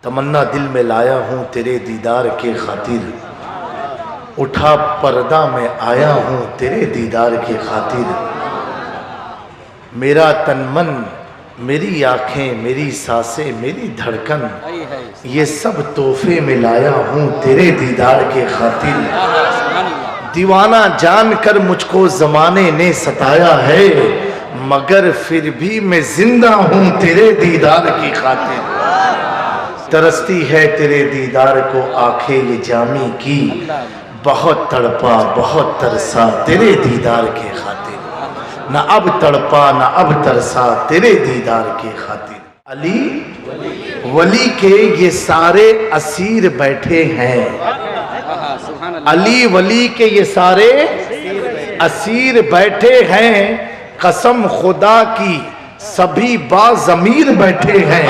तमन्ना दिल में लाया हूँ तेरे दीदार के खातिर, उठा पर्दा में आया हूँ तेरे दीदार के खातिर। मेरा तन मन, मेरी आँखें, मेरी सांसें, मेरी धड़कन, ये सब तोहफे में लाया हूँ तेरे दीदार के खातिर। दीवाना जानकर मुझको ज़माने ने सताया है, मगर फिर भी मैं जिंदा हूँ तेरे दीदार की खातिर। तरसती है तेरे दीदार को आंखें ये जामी की, बहुत तड़पा बहुत तरसा तेरे दीदार के खातिर। न अब तड़पा न अब तरसा तेरे दीदार के खातिर। अली वली के ये सारे असीर बैठे हैं, अली वली के ये सारे असीर बैठे हैं, कसम खुदा की सभी बाज़मीर बैठे हैं।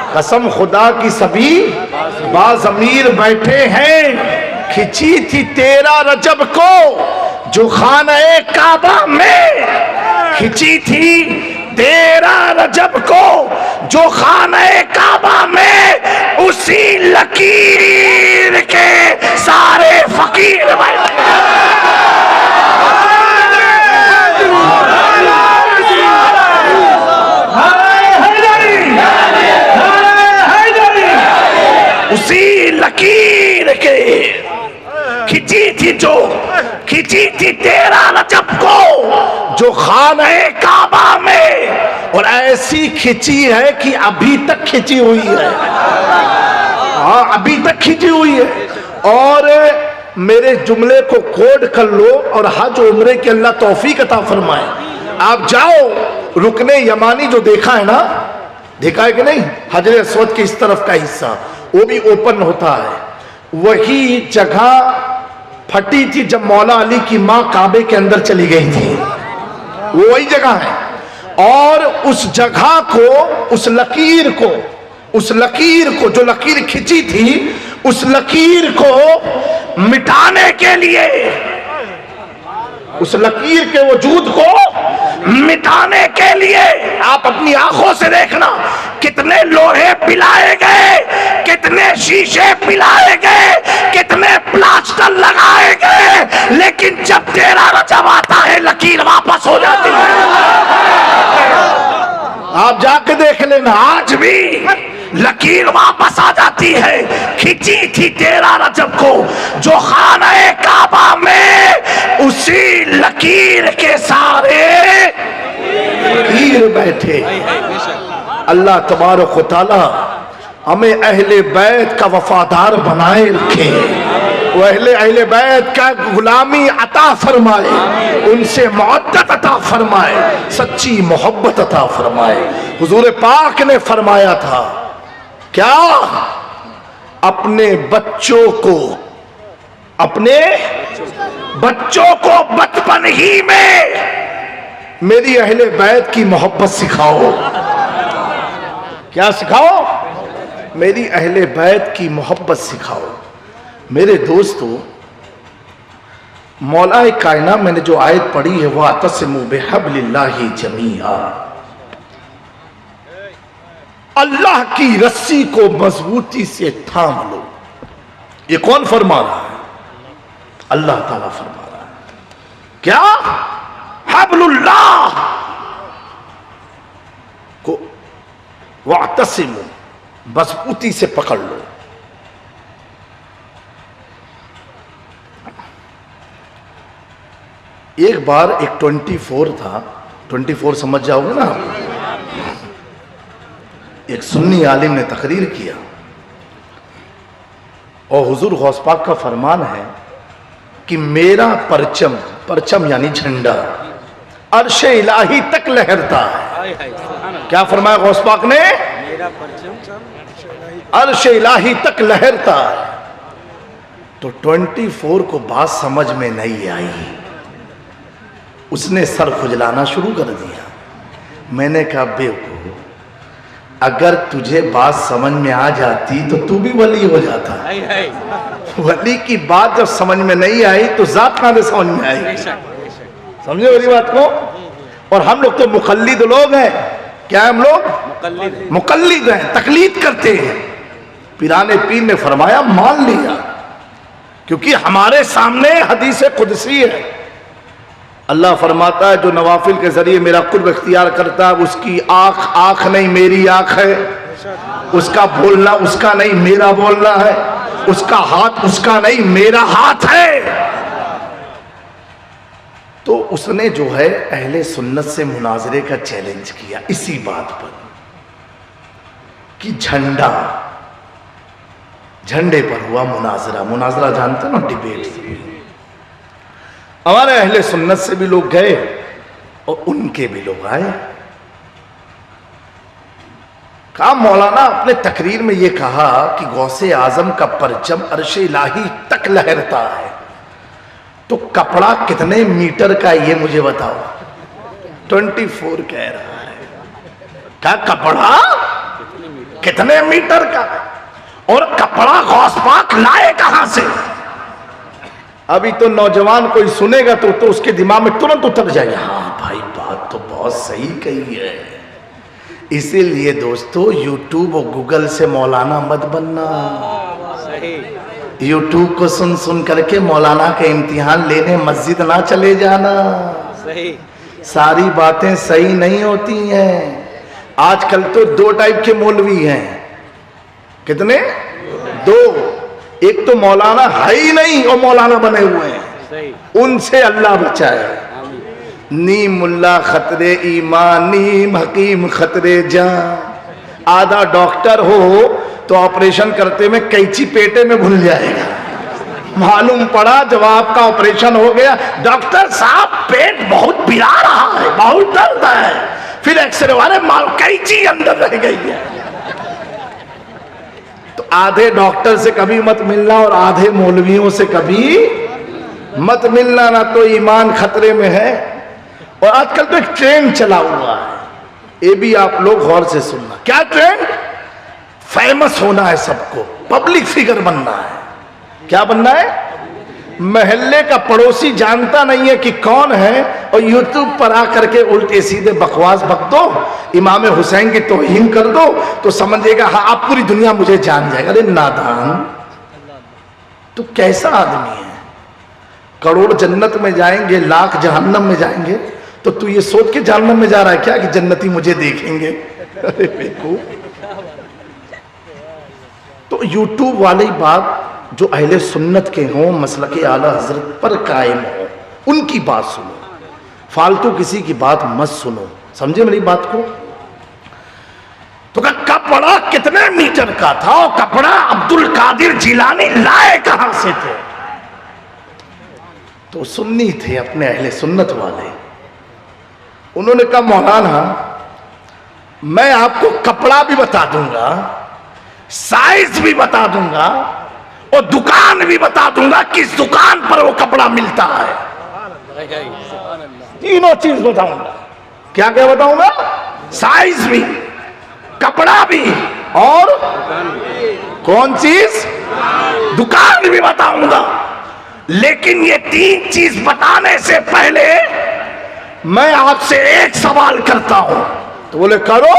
कसम खुदा की सभी बाज़मीर बैठे हैं। खिंची थी 13 रजब को जो खाने काबा में, खिंची थी 13 रजब को जो खाने काबा में, उसी लकीर के सारे फकीर बैठे हैं। उसी लकीर के खिंची थी जो खिंची थी 13 रजब को जो खाने काबा में, और ऐसी खिंची है कि अभी तक खिंची हुई है। हाँ, अभी तक खिंची हुई है। और मेरे जुमले को कोड कर लो और हज उम्रे के अल्लाह तौफीक अता फरमाए। आप जाओ, रुकने यमानी जो देखा है ना, देखा है कि नहीं, हजर अस्वद के इस तरफ का हिस्सा वो भी ओपन होता है। वही जगह फटी थी जब मौला अली की मां काबे के अंदर चली गई थी, वो वही जगह है। और उस जगह को, उस लकीर को जो लकीर खिंची थी, उस लकीर को मिटाने के लिए, उस लकीर के वजूद को मिटाने के लिए आप अपनी आंखों से देखना, कितने लोहे पिलाए गए, कितने शीशे पिलाए गए, कितने प्लास्टर लगाए गए, लेकिन जब 13 रजब आता है लकीर वापस हो जाती है। आप जाके देख लेना, आज भी लकीर वापस आ जाती है। खिंची थी 13 रजब को जो खाने काबा में, उसी लकीर के सारे लकीर बैठे। अल्लाह तबारक व तआला हमें अहले बैत का वफादार बनाए रखे, वो अहले बैत का गुलामी अता फरमाए, उनसे मोहब्बत अता फरमाए, सच्ची मोहब्बत अता फरमाए। हुजूर पाक ने फरमाया था क्या, अपने बच्चों को बचपन ही में मेरी अहले बैत की मोहब्बत सिखाओ। क्या सिखाओ? मेरी अहले बैत की मोहब्बत सिखाओ। मेरे दोस्तों, मौलाए कायनात मैंने जो आयत पढ़ी है, वह अतसिमु बिहब्लिल्लाहि जमीआ, अल्लाह की रस्सी को मजबूती से थाम लो। ये कौन फरमा रहा है? अल्लाह ताला फरमा रहा है। क्या? हब्लुल्लाह को वातसिमु, मजबूती से पकड़ लो। एक बार एक 24 था, 24 समझ जाओगे ना आप। एक सुन्नी आलिम ने तकरीर किया और हुजूर गौस पाक का फरमान है कि मेरा परचम, परचम यानी झंडा, अर्शे इलाही तक लहरता है। क्या फरमाया गौस पाक ने? अर्शे इलाही तक लहरता है। तो 24 को बात समझ में नहीं आई, उसने सर खुजलाना शुरू कर दिया। मैंने कहा बेवकूफ, अगर तुझे बात समझ में आ जाती तो तू भी वली हो जाता। वली की बात जब समझ में नहीं आई तो जात कहां से समझ में आई? समझे मेरी बात को? और हम लोग तो मुखल्लिद लोग हैं, क्या है हम लोग? मुकल्लिद हैं, तकलीद करते हैं। पिराने पीर ने फरमाया मान लिया, क्योंकि हमारे सामने हदीस कुदसी है। अल्लाह फरमाता है जो नवाफिल के जरिए मेरा कुर्ब इख्तियार करता है उसकी आंख नहीं मेरी आंख है, उसका बोलना उसका नहीं मेरा बोलना है, उसका हाथ उसका नहीं मेरा हाथ है। तो उसने जो है अहले सुन्नत से मुनाजरे का चैलेंज किया इसी बात पर कि झंडे पर हुआ मुनाजरा। मुनाजरा जानते ना, डिबेट। हमारे अहले सुन्नत से भी लोग गए और उनके भी लोग आए। कहा मौलाना अपने तकरीर में ये कहा कि गौसे आजम का परचम अर्श इलाही तक लहरता है, तो कपड़ा कितने मीटर का ये मुझे बताओ। 24 कह रहा है। क्या कपड़ा कितने मीटर का है? और कपड़ा गौस पाक लाए कहां से? अभी तो नौजवान कोई सुनेगा तो उसके दिमाग में तुरंत उतर जाएगा, हाँ भाई बात तो बहुत सही कही है। इसीलिए दोस्तों यूट्यूब और गूगल से मौलाना मत बनना। यूट्यूब को सुन सुन करके मौलाना का इम्तिहान लेने मस्जिद ना चले जाना। सारी बातें सही नहीं होती हैं। आजकल तो 2 टाइप के मौलवी हैं। कितने? 2। एक तो मौलाना है ही नहीं और मौलाना बने हुए हैं, उनसे अल्लाह बचाए। नी मुल्ला खतरे ईमान, नीम हकीम खतरे जान। आधा डॉक्टर हो तो ऑपरेशन करते में कैंची पेटे में भूल जाएगा। मालूम पड़ा जब आपका ऑपरेशन हो गया, डॉक्टर साहब पेट बहुत पिरा रहा है, बहुत दर्द है। फिर एक्सरे वाले माल कैंची अंदर रह गई है। तो आधे डॉक्टर से कभी मत मिलना और आधे मौलवियों से कभी मत मिलना, ना तो ईमान खतरे में है। और आजकल तो एक ट्रेंड चला हुआ है, ये भी आप लोग गौर से सुनना। क्या ट्रेंड? फेमस होना है सबको, पब्लिक फिगर बनना है। क्या बनना है? महल्ले का पड़ोसी जानता नहीं है कि कौन है और यूट्यूब पर आकर के उल्टे सीधे बकवास बक दो, इमाम हुसैन की तौहीन कर दो तो समझेगा हाँ आप पूरी दुनिया मुझे जान जाएगा। अरे नादान, तो कैसा आदमी है? करोड़ जन्नत में जाएंगे, लाख जहन्नम में जाएंगे, तो तू ये सोच के जहन्नम में जा रहा है क्या कि जन्नती मुझे देखेंगे? अरे बेवकूफ। तो यूट्यूब वाली बात जो अहले सुन्नत के हों, मसलक आला हजरत पर कायम हो, उनकी बात सुनो, फालतू किसी की बात मत सुनो। समझे मेरी बात को? तो कपड़ा कितने मीटर का था और कपड़ा अब्दुल कादिर जिलानी लाए कहां से थे? तो सुन्नी थे अपने अहले सुन्नत वाले। उन्होंने कहा मौलाना मैं आपको कपड़ा भी बता दूंगा, साइज भी बता दूंगा और दुकान भी बता दूंगा किस दुकान पर वो कपड़ा मिलता है। तीनों चीज बताऊंगा। क्या क्या बताऊंगा? साइज भी, कपड़ा भी और कौन चीज? दुकान भी बताऊंगा। लेकिन ये 3 चीज बताने से पहले मैं आपसे एक सवाल करता हूं। तो बोले करो।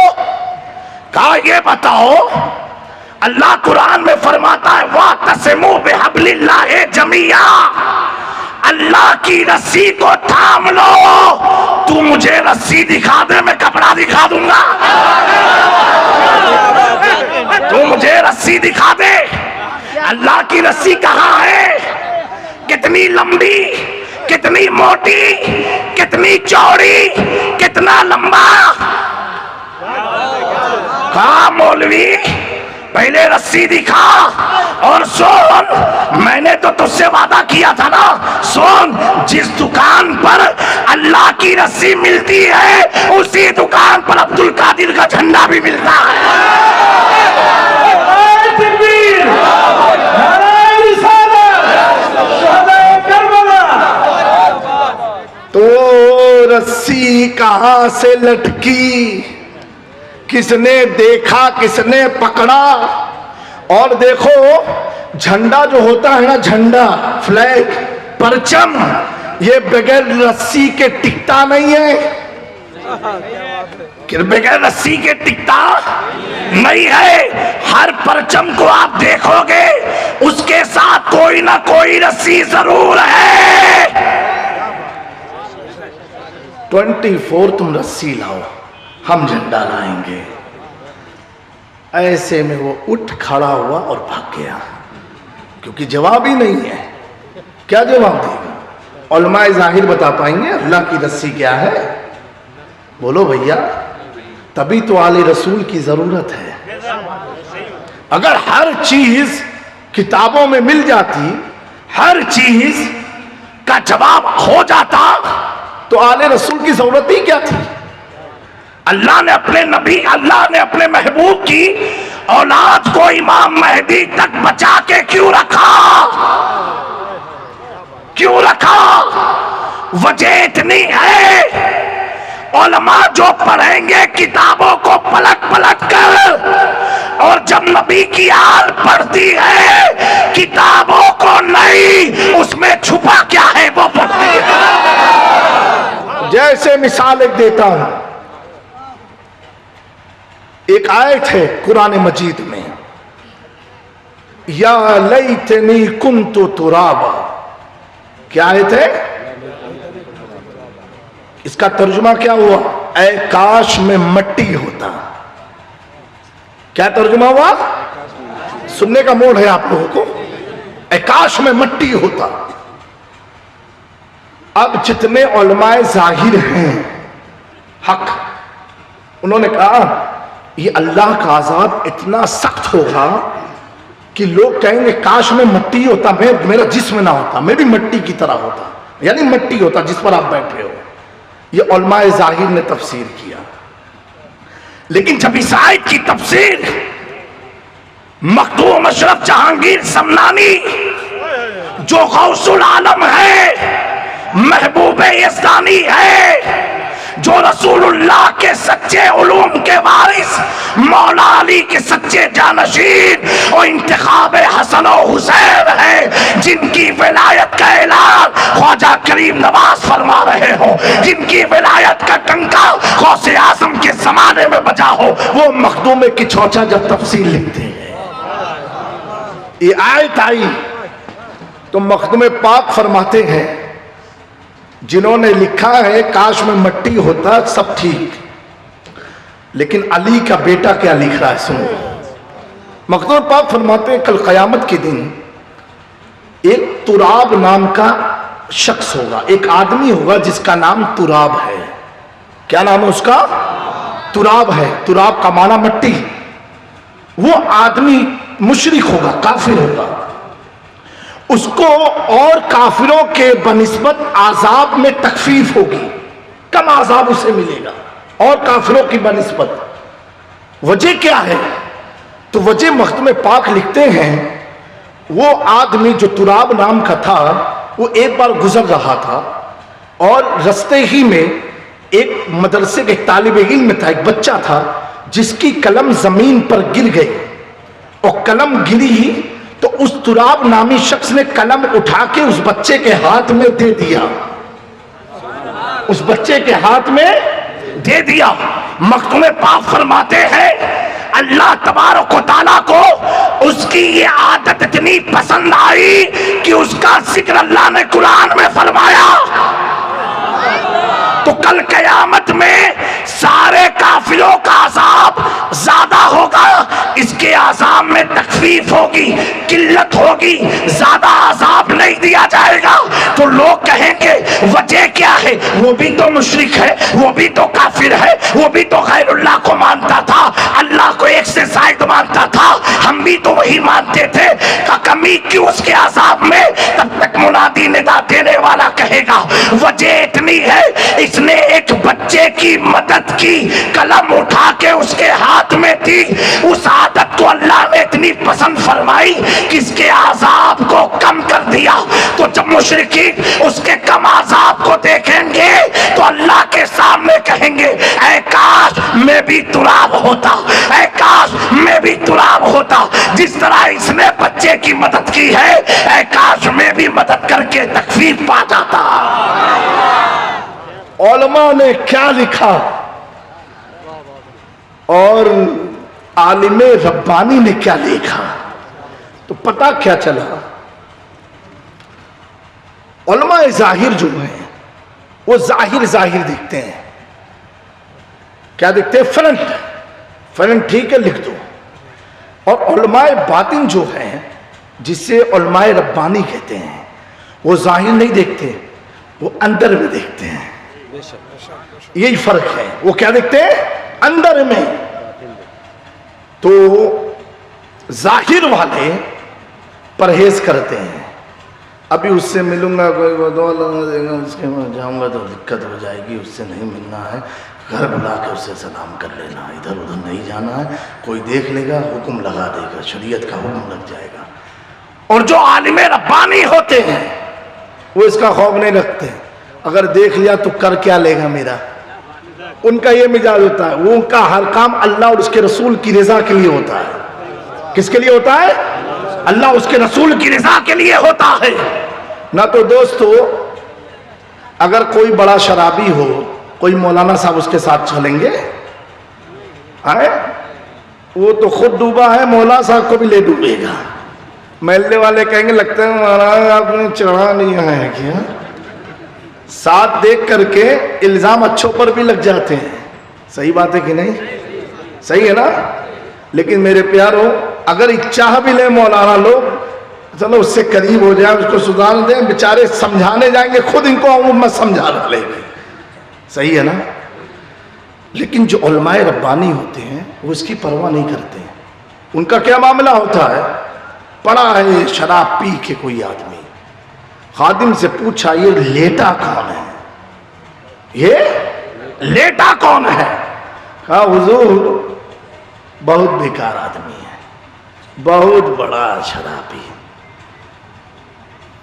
कहा ये बताओ, अल्लाह कुरान में फरमाता है वातसिमू बिहब्लिल्लाहि जमीआ, अल्लाह की रस्सी को थाम लो। तू मुझे रस्सी दिखा दे, मैं कपड़ा दिखा दूंगा। तू मुझे रस्सी दिखा दे। अल्लाह की रस्सी कहां है? कितनी लंबी, कितनी मोटी, कितनी चौड़ी, कितना लंबा? कहा मौलवी पहले रस्सी दिखा और सुन, मैंने तो तुझसे वादा किया था ना। सुन, जिस दुकान पर अल्लाह की रस्सी मिलती है उसी दुकान पर अब्दुल कादिर का झंडा भी मिलता है। तो रस्सी कहां से लटकी, किसने देखा, किसने पकड़ा? और देखो झंडा जो होता है ना, झंडा, फ्लैग, परचम, ये बगैर रस्सी के टिकता नहीं है। कि बगैर रस्सी के टिकता नहीं है। हर परचम को आप देखोगे उसके साथ कोई ना कोई रस्सी जरूर है। 24 तुम रस्सी लाओ, हम झंडा लाएंगे। ऐसे में वो उठ खड़ा हुआ और भाग गया, क्योंकि जवाब ही नहीं है। क्या जवाब देगा? उलमाए जाहिर बता पाएंगे अल्लाह की रस्सी क्या है? बोलो भैया। तभी तो आले रसूल की जरूरत है। अगर हर चीज किताबों में मिल जाती, हर चीज का जवाब हो जाता, तो आले रसूल की जरूरत ही क्या थी? अल्लाह ने अपने नबी, अल्लाह ने अपने महबूब की औलाद को इमाम महदी तक बचा के क्यों रखा? क्यों रखा? वजह इतनी है, उलमा जो पढ़ेंगे किताबों को पलट पलट कर, और जब नबी की आल पढ़ती है किताबों को नहीं, उसमें छुपा क्या है वो पढ़ती है। जैसे मिसाल एक देता हूं, एक आयत है कुरान मजीद में, या लैतनी कुन्तु तुराबा। क्या आयत है? इसका तर्जुमा क्या हुआ? ऐ काश में मट्टी होता। क्या तर्जुमा हुआ? सुनने का मूड है आप लोगों को? ऐ काश में मट्टी होता। अब जितने उलमाए जाहिर हैं हक, उन्होंने कहा ये अल्लाह का अज़ाब इतना सख्त होगा कि लोग कहेंगे काश में मट्टी होता, मेरा जिस्म ना होता, मैं भी मट्टी की तरह होता, यानी मट्टी होता जिस पर आप बैठे हो। ये उलमाए जाहिर ने तफसीर किया। लेकिन जब इस आयत की तफसीर मखदूम अशरफ जहांगीर समनानी, जो गौसुल आलम है, महबूब यज़दानी है, जो रसूलुल्लाह के सच्चे उलूम के वारिस, मौला अली के सच्चे जानशीन और इंतखाब हसन और हुसैन है, जिनकी विलायत का ऐलान ख्वाजा करीम नवाज फरमा रहे हो, जिनकी विलायत का टंका गौसे आजम के जमाने में बजा हो, वो मखदूम की चौचा जब तफसील लिखते हैं, ये आयत आई तो मखदूम पाक फरमाते हैं, जिन्होंने लिखा है काश में मट्टी होता सब ठीक, लेकिन अली का बेटा क्या लिख रहा है सुनो। मखदूम पाक फरमाते हैं कल क़यामत के दिन एक तुराब नाम का शख्स होगा, एक आदमी होगा जिसका नाम तुराब है। क्या नाम है उसका? तुराब है। तुराब का माना मट्टी। वो आदमी मुशरिक होगा, काफिर होगा। उसको और काफिरों के बनिस्बत आजाब में तकफीफ होगी, कम आजाब उसे मिलेगा और काफिरों की बनिस्बत। वजह क्या है? तो वजह मखदूम पाक लिखते हैं, वो आदमी जो तुराब नाम का था, वो एक बार गुजर रहा था और रास्ते ही में एक मदरसे के तालिब इल्म था, एक बच्चा था जिसकी कलम जमीन पर गिर गई, और कलम गिरी तो उस तुराब नामी शख्स ने कलम उठा के उस बच्चे के हाथ में दे दिया, उस बच्चे के हाथ में दे दिया। मखदूम पाक फरमाते हैं अल्लाह तबारक व तआला को उसकी ये आदत इतनी पसंद आई कि उसका जिक्र अल्लाह ने कुरान में फरमाया। तो कल कयामत में सारे काफिरों का अजाब ज्यादा होगा, इसके अजाब में तकफीफ होगी, किल्लत होगी, ज्यादा अजाब नहीं दिया जाएगा। तो लोग कहेंगे वजह क्या है? वो भी तो मुशरिक है, वो भी तो काफिर है, वो भी तो गैरुल्लाह को मानता था, अल्लाह को एक से जायद मानता था, हम भी तो वही मानते थे, का कमी क्यों उसके अजाब में? तब तक मुनादी निदा देने वाला कहेगा वजह इतनी है, इसने एक बच्चे की मदद की, कलम उठा के उसके हाथ में दी, उस आदत को अल्लाह ने इतनी पसंद फरमाई कि इसके आजाब को कम कर दिया। तो जब मुशरिकीन उसके कम आजाब को देखेंगे तो अल्लाह के सामने कहेंगे ऐ काश मैं भी तुराब होता, ऐ काश मैं भी तुराब होता, जिस तरह इसने बच्चे की मदद की है, ऐ काश मैं भी मदद करके तकफीफ पा जाता। उलमा ने क्या लिखा? और आलिमे रब्बानी ने क्या लिखा, तो पता क्या चला, उलमाए जाहिर जो हैं वो जाहिर जाहिर दिखते हैं। क्या दिखते हैं? फ्रंट, फ्रंट ठीक है लिख दो। और उलमाए बातिन जो हैं, जिससे उलमाए रब्बानी कहते हैं, वो जाहिर नहीं देखते, वो अंदर में देखते हैं। यही फर्क है। वो क्या देखते हैं? अंदर में। तो जाहिर वाले परहेज करते हैं, अभी उससे मिलूंगा, कोई बदौलत देगा, उसके बाद जाऊंगा तो दिक्कत हो जाएगी, उससे नहीं मिलना है, घर बुला के उससे सलाम कर लेना, इधर उधर नहीं जाना है, कोई देख लेगा हुक्म लगा देगा, शरीयत का हुक्म लग जाएगा। और जो आलिमे रब्बानी होते हैं वो इसका खौफ नहीं रखते, अगर देख लिया तो कर क्या लेगा मेरा। उनका ये मिजाज होता है, वो उनका हर काम अल्लाह और उसके रसूल की रजा के लिए होता है। किसके लिए होता है? अल्लाह उसके रसूल की रजा के लिए होता है। ना तो दोस्तों, अगर कोई बड़ा शराबी हो, कोई मौलाना साहब उसके साथ चलेंगे? आए, वो तो खुद डूबा है, मौलाना साहब को भी ले डूबेगा। महल्ले वाले कहेंगे लगता है महाराज आपने चढ़ा लिया है क्या। साथ देख करके इल्जाम अच्छों पर भी लग जाते हैं। सही बात है कि नहीं? सही है ना? लेकिन मेरे प्यारो, अगर चाह भी ले मौलाना लोग, चलो उससे करीब हो जाए, उसको सुधार दें, बेचारे समझाने जाएंगे, खुद इनको मत समझा लेंगे। सही है ना? लेकिन जो उलमाए रब्बानी होते हैं वो इसकी परवाह नहीं करते हैं। उनका क्या मामला होता है? पड़ा है शराब पी के कोई आदमी, खादिम से पूछा ये लेटा कौन है, ये लेटा कौन है? कहा हुजूर बहुत बेकार आदमी है, बहुत बड़ा शराबी।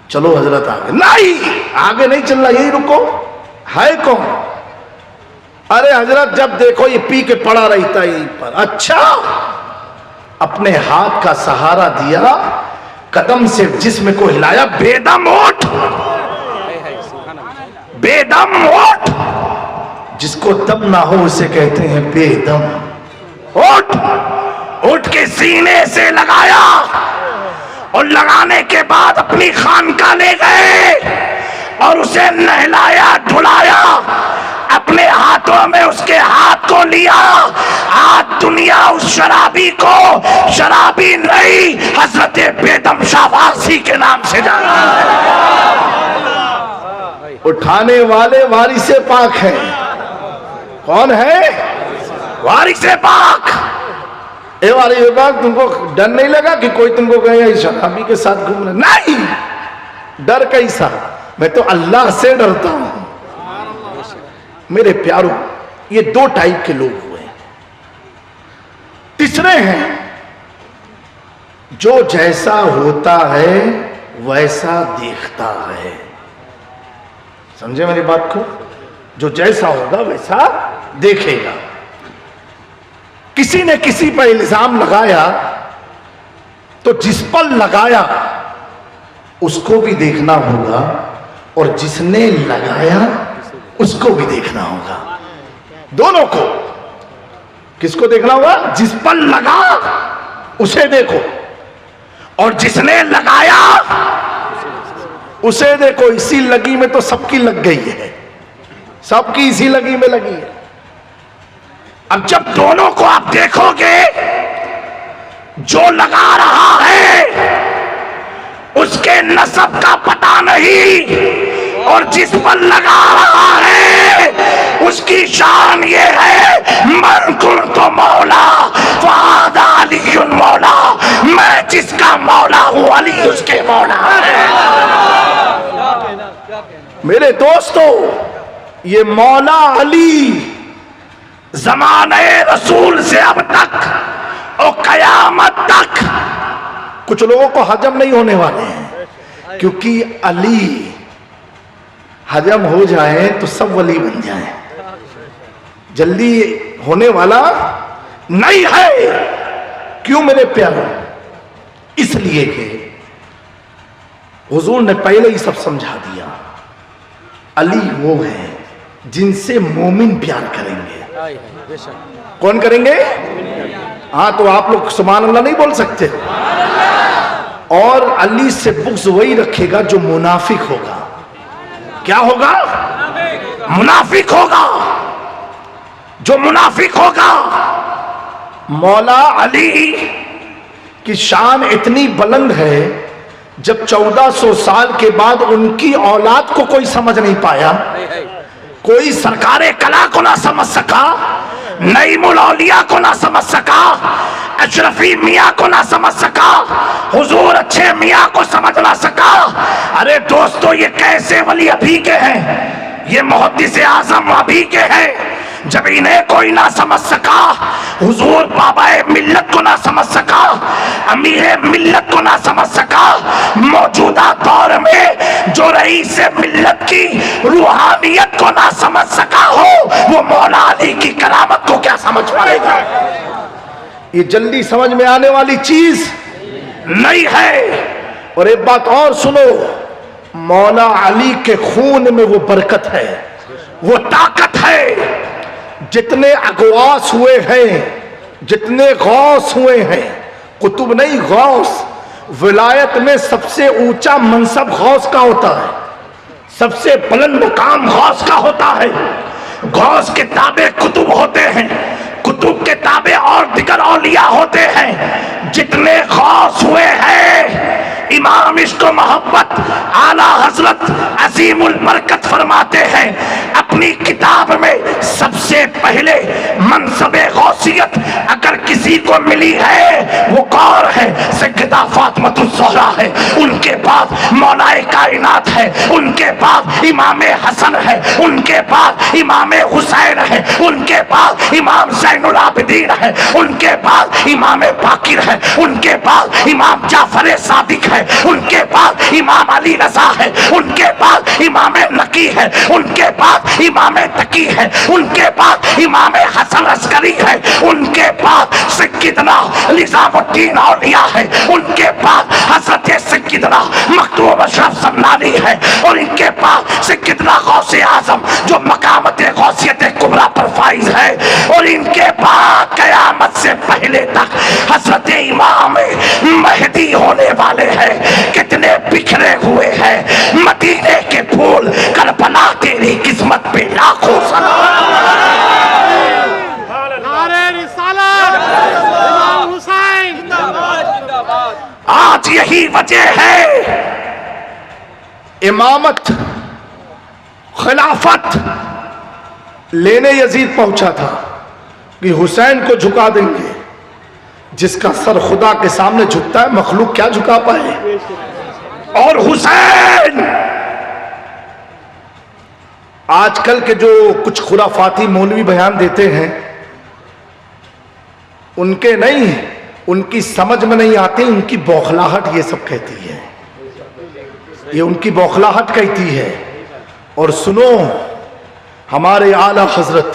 चलो हजरत आगे। नहीं, आगे नहीं चलना, यही रुको। है कौन? अरे हजरत जब देखो ये पी के पड़ा रहता है यहीं पर। अच्छा, अपने हाथ का सहारा दिया, कदम से जिस्म को हिलाया, बेदम उठ, बेदम उठ। जिसको दम ना हो उसे कहते हैं बेदम। उठ, उठ के सीने से लगाया और लगाने के बाद अपनी खानका ले गए और उसे नहलाया धुलाया, अपने हाथों में उसके हाथ को लिया। आज दुनिया उस शराबी को शराबी नहीं, हजरत बेदम शाहवासी के नाम से जाना है। उठाने वाले वारिसे पाक है। कौन है? वारिसे पाक। ए वारिसे पाक, तुमको डर नहीं लगा कि कोई तुमको कहे शराबी के साथ घूम रहे? नहीं, डर कैसा, मैं तो अल्लाह से डरता हूं। मेरे प्यारों, ये दो टाइप के लोग हुए। तीसरे हैं जो जैसा होता है वैसा देखता है। समझे मेरी बात को? जो जैसा होगा वैसा देखेगा। किसी ने किसी पर इल्जाम लगाया तो जिस पर लगाया उसको भी देखना होगा, और जिसने लगाया उसको भी देखना होगा। दोनों को। किसको देखना होगा? जिस पर लगा उसे देखो, और जिसने लगाया उसे देखो। इसी लगी में तो सबकी लग गई है, सबकी इसी लगी में लगी है। अब जब दोनों को आप देखोगे, जो लगा रहा है उसके नसब का पता नहीं, और जिस पर लगा रहा है उसकी शान ये है, मन कुन्तु मौला फहादा अलीयुल मौला, मैं जिसका मौला हूं अली उसके मौला है। मेरे दोस्तों, ये मौला अली ज़माने रसूल से अब तक और कयामत तक कुछ लोगों को हजम नहीं होने वाले हैं, क्योंकि अली हजम हो जाए तो सब वली बन जाए। जल्दी होने वाला नहीं है। क्यों मेरे प्यारों? इसलिए कि हुजूर ने पहले ही सब समझा दिया। अली वो है जिनसे मोमिन प्यार करेंगे। कौन करेंगे? हाँ, तो आप लोग सुभान अल्लाह नहीं बोल सकते? और अली से बुग़्ज़ वही रखेगा जो मुनाफिक होगा। क्या होगा? मुनाफिक होगा। जो मुनाफिक होगा, मौला अली की शान इतनी बुलंद है, जब 1400 साल के बाद उनकी औलाद को कोई समझ नहीं पाया, कोई सरकारे कला को ना समझ सका, नईमुल औलिया को ना समझ सका, अशरफी मियाँ को ना समझ सका, हुजूर अच्छे मियाँ को समझ ना सका। अरे दोस्तों, ये कैसे वली अभी के हैं, ये मुहद्दिस आज़म अभी के हैं। जब इन्हें कोई ना समझ सका, हुजूर बाबा मिल्लत को ना समझ सका, अमीर मिल्लत को ना समझ सका, मौजूदा दौर में जो रईस मिल्लत की रूहानियत को ना समझ सका हो, वो मौला अली की करामत को क्या समझ पाएगा? ये जल्दी समझ में आने वाली चीज नहीं है। और एक बात और सुनो, मौला अली के खून में वो बरकत है, वो ताकत है। जितने अगवास हुए हैं, जितने गौस हुए हैं, कुतुब नहीं गौस, विलायत में सबसे ऊंचा मनसब गौस का होता है, सबसे बुलंद मुकाम गौस का होता है। गौस के ताबे कुतुब होते हैं, कुतुब के ताबे और दिगर औलिया होते हैं। जितने गौस हुए हैं, इमाम इश्क व मोहब्बत आला हजरत अजीमुल बरकत फरमाते हैं अपनी किताब में, सबसे पहले मनसबे गौसियत अगर किसी को मिली है वो कौन है? सैयदा फातिमातुज़ ज़हरा है, उनके बाद मौलाए कायनात है, उनके बाद इमाम हसन है, उनके बाद इमाम हुसैन है, उनके बाद इमाम ज़ैनुल आबिदीन है, उनके बाद इमाम बाकिर है, उनके बाद इमाम जाफर सादिक है, उनके बाद इमाम अली रज़ा है, उनके बाद इमाम नकी है, उनके बाद इमाम तकी है, उनके बाद इमाम हसन अस्करी है, उनके बाद सैयदना निज़ामुद्दीन औलिया है, उनके बाद हज़रत सैयदना मखदूम अशरफ सन्नानी है, और इनके बाद सैयदना गौसे आज़म जो मकामत गौसियत कुबरा पर फाइज है, और इनके बाद क़यामत से पहले तक हज़रत इमाम महदी होने वाले हैं। कितने बिखरे हुए हैं मदीने के फूल, करबला तेरी किस्मत पे लाखों सलाम। नारे रिसालत, इमाम हुसैन। आज यही वजह है, इमामत खिलाफत लेने यजीद पहुंचा था कि हुसैन को झुका देंगे। जिसका सर खुदा के सामने झुकता है, मखलूक क्या झुका पाए? और हुसैन आजकल के जो कुछ खुराफाती मौलवी बयान देते हैं, उनके नहीं, उनकी समझ में नहीं आती, उनकी बौखलाहट ये सब कहती है, ये उनकी बौखलाहट कहती है। और सुनो, हमारे आला हजरत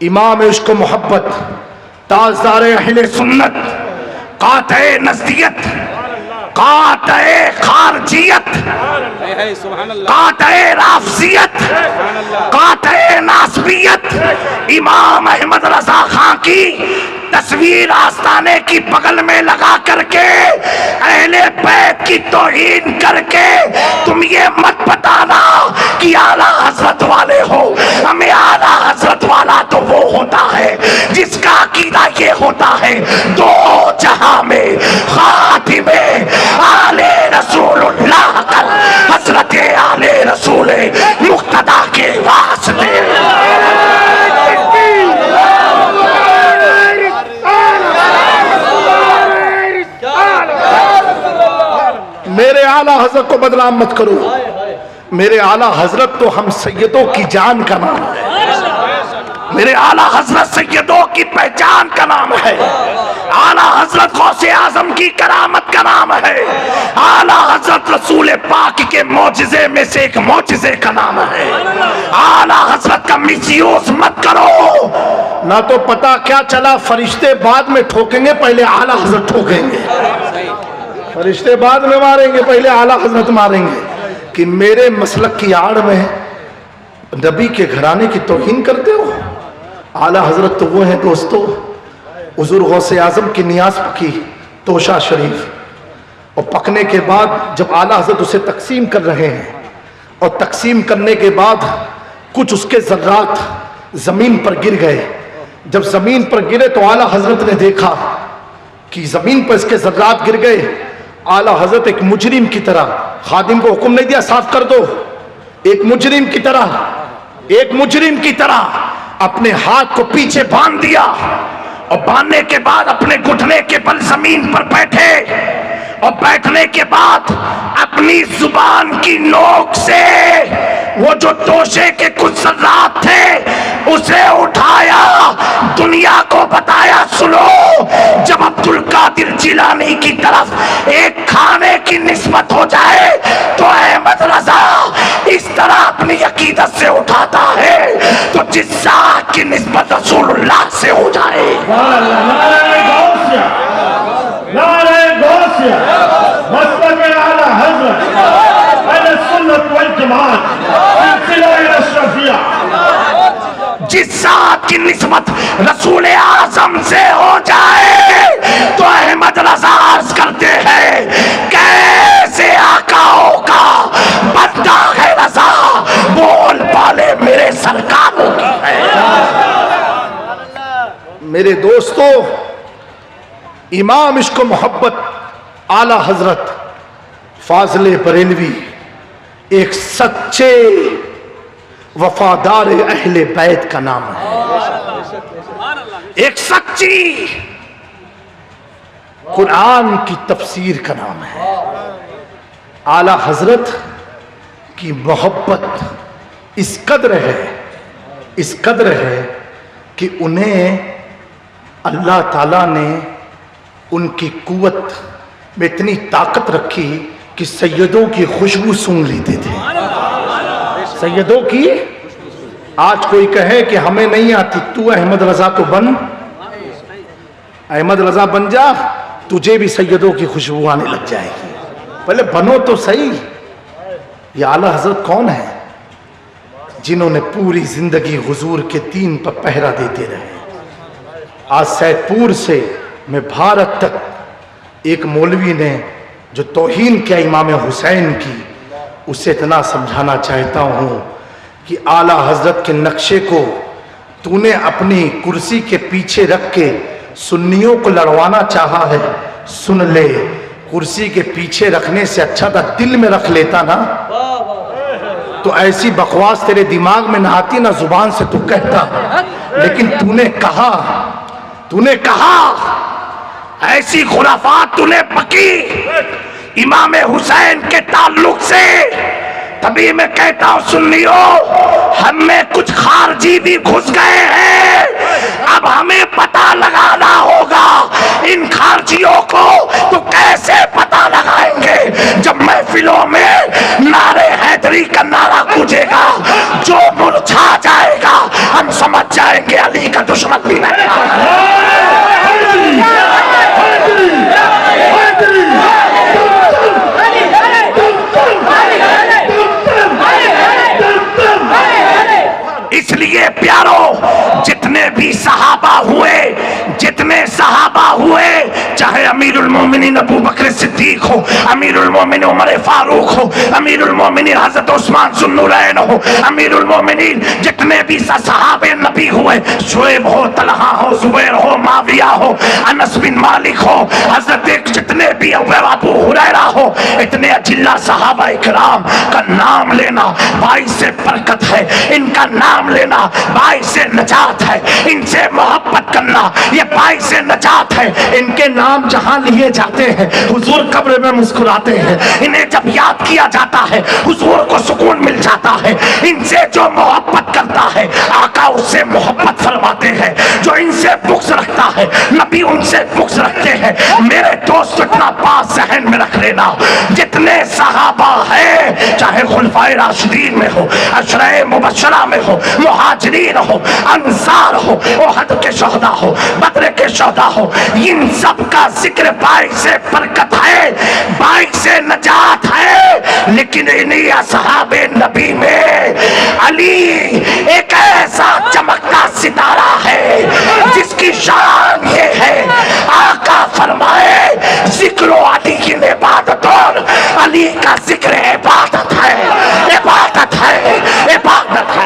इमाम इश्क मोहब्बत ताजदारे अहले सुन्नत, काते नज़दियत, काते खारजियत, काते राफजियत, काते नासबियत, इमाम अहमद रजा खां की तस्वीर आस्ताने की बगल में लगा करके अहले बैत की तौहीन करके तुम ये मत बताना कि आला हजरत वाले हो। हमें आला हजरत वाला तो वो होता है जिसका अकीदा ये होता है, दो जहां में खातिमे आले रसूलुल्लाह कल हजरत आले रसूल मुक्तदा के वास्ते। मेरे आला हजरत को बदनाम मत करो। मेरे आला हजरत तो हम सैयदों की जान का नाम है, मेरे आला हजरत सैयदों की पहचान का नाम है, आला हजरत गौसे आजम की करामत का नाम है, आला हजरत रसूल पाक के मौजिजे में से एक मौजिजे का नाम है। आला हजरत का मिसयूज मत करो, ना तो पता क्या चला फरिश्ते बाद में ठोकेंगे, पहले आला हजरत ठोकेंगे। फरिश्ते बाद में मारेंगे, पहले आला हजरत मारेंगे। कि मेरे मसलक की आड़ में नबी के घराने की तौहीन करते हो। आला हजरत तो वो है दोस्तों, हुजूर गौसे आजम की नियाज पकी तोशा शरीफ, और पकने के बाद जब आला हजरत उसे तकसीम कर रहे हैं, और तकसीम करने के बाद कुछ उसके ज़र्रात ज़मीन पर गिर गए। जब ज़मीन पर गिरे तो आला हजरत ने देखा कि ज़मीन पर इसके ज़र्रात गिर गए। आला हजरत एक मुजरिम की तरह, खादिम को हुक्म नहीं दिया साफ कर दो, एक मुजरिम की तरह अपने हाथ को पीछे बांध दिया, और बांधने के बाद अपने घुटने के बल जमीन पर बैठे, और बैठने के बाद अपनी जुबान की नोक से वो जो तोशे के कुछ ज़र्रात थे उसे उठाया, दुनिया को बताया सुनो, जब अब्दुल कादिर जिलानी की तरफ एक खाने की निस्बत हो जाए तो अहमद रजा इस तरह अपनी अकीदत से उठाता है, तो जिस जात की निस्बत रसूलुल्लाह से हो जाए। जिस जात की निस्बत रसूल आज़म से हो जाए तो अहमद रज़ा अर्ज़ करते हैं, कैसे आकाओं का बंदा है रज़ा, बोल बाले मेरे सरकारों की है। मेरे दोस्तों, इमाम इश्क मोहब्बत आला हजरत फाज़िले बरेलवी एक सच्चे वफादार अहले बैत का नाम है, एक सच्ची कुरान की तफसीर का नाम है। आला हजरत की मोहब्बत इस कदर है कि उन्हें अल्लाह ताला ने उनकी कुव्वत में इतनी ताकत रखी कि सैयदों की खुशबू सूंघ लेते थे। सैयदों की, आज कोई कहे कि हमें नहीं आती, तू अहमद रजा तो बन, अहमद रजा बन जा, तुझे भी सैयदों की खुशबू आने लग जाएगी। पहले बनो तो सही। ये आला हजरत कौन है? जिन्होंने पूरी जिंदगी हुजूर के दीन पर पहरा देते रहे। आज सैदपुर से मैं भारत तक एक मौलवी ने जो तौहीन किया इमाम हुसैन की, उसे इतना समझाना चाहता हूँ कि आला हजरत के नक्शे को तूने अपनी कुर्सी के पीछे रख के सुन्नियों को लड़वाना चाहा है, सुन ले, कुर्सी के पीछे रखने से अच्छा था दिल में रख लेता ना, तो ऐसी बकवास तेरे दिमाग में ना आती, ना जुबान से तू कहता। लेकिन तूने कहा ऐसी खुराफात तूने पकी इमाम हुसैन के ताल्लुक से। तभी मैं कहता हूं सुन्नियों, हम में कुछ खारजी भी घुस गए हैं, अब हमें पता लगाना होगा इन खारजियों को। तो कैसे पता लगाएंगे? जब महफिलों में नारे हैदरी का नारा गूंजेगा, जो मुरझा जाएगा हम समझ जाएंगे अली का दुश्मन भी नहीं। इसलिए प्यारो, जितने भी सहाबा हुए, चाहे अमीरुल मोमिनीन अबू बकर सिद्दीक हो, अमीरुल मोमिनीन उमर फारूक हो, अमीरुल मोमिनीन हजरत उस्मान ज़ुन्नुरैन हो, अमीरुल मोमिनीन जितने भी सहाबे नबी हुए, शुएब हो, तलहा हो, जुबैर हो, माविया हो, अनस बिन मालिक हो, हजरत जितने भी अबू हुरैरा हो, इतने अजिल्ला सहाबा इकराम का नाम लेना बाइस से बरकत है, इनका नाम लेना बाइस से नजात है, इनसे मोहब्बत करना ये बाइस से नजात है। इनके नाम जहां लिए जाते हैं हुजूर कब्र में मुस्कुराते हैं, इन्हें जब याद किया जाता है हुजूर को सुकून मिल जाता है। इनसे जो मोहब्बत करता है आका उससे मोहब्बत फरमाते हैं, जो इनसे बुग़्ज़ रखता है नबी उनसे बुग़्ज़ रखते हैं। मेरे दोस्त इतना बात सहन में रख लेना, जितने सहाबा है, चाहे खुलफाए राशिदीन में हो, अशरे मुबश्शरा में हो, मुहाजिरीन हो, अंसार हो, ओहद के शहदा हो, बद्र के शहदा हो, इन सब का जिक्र बाइस से बरकत है, बाइस से नजात है। लेकिन इन्हीं असहाबे नबी में अली एक ऐसा चमकता सितारा है अली का जिक्र इबादत है, इबादत है, इबादत है।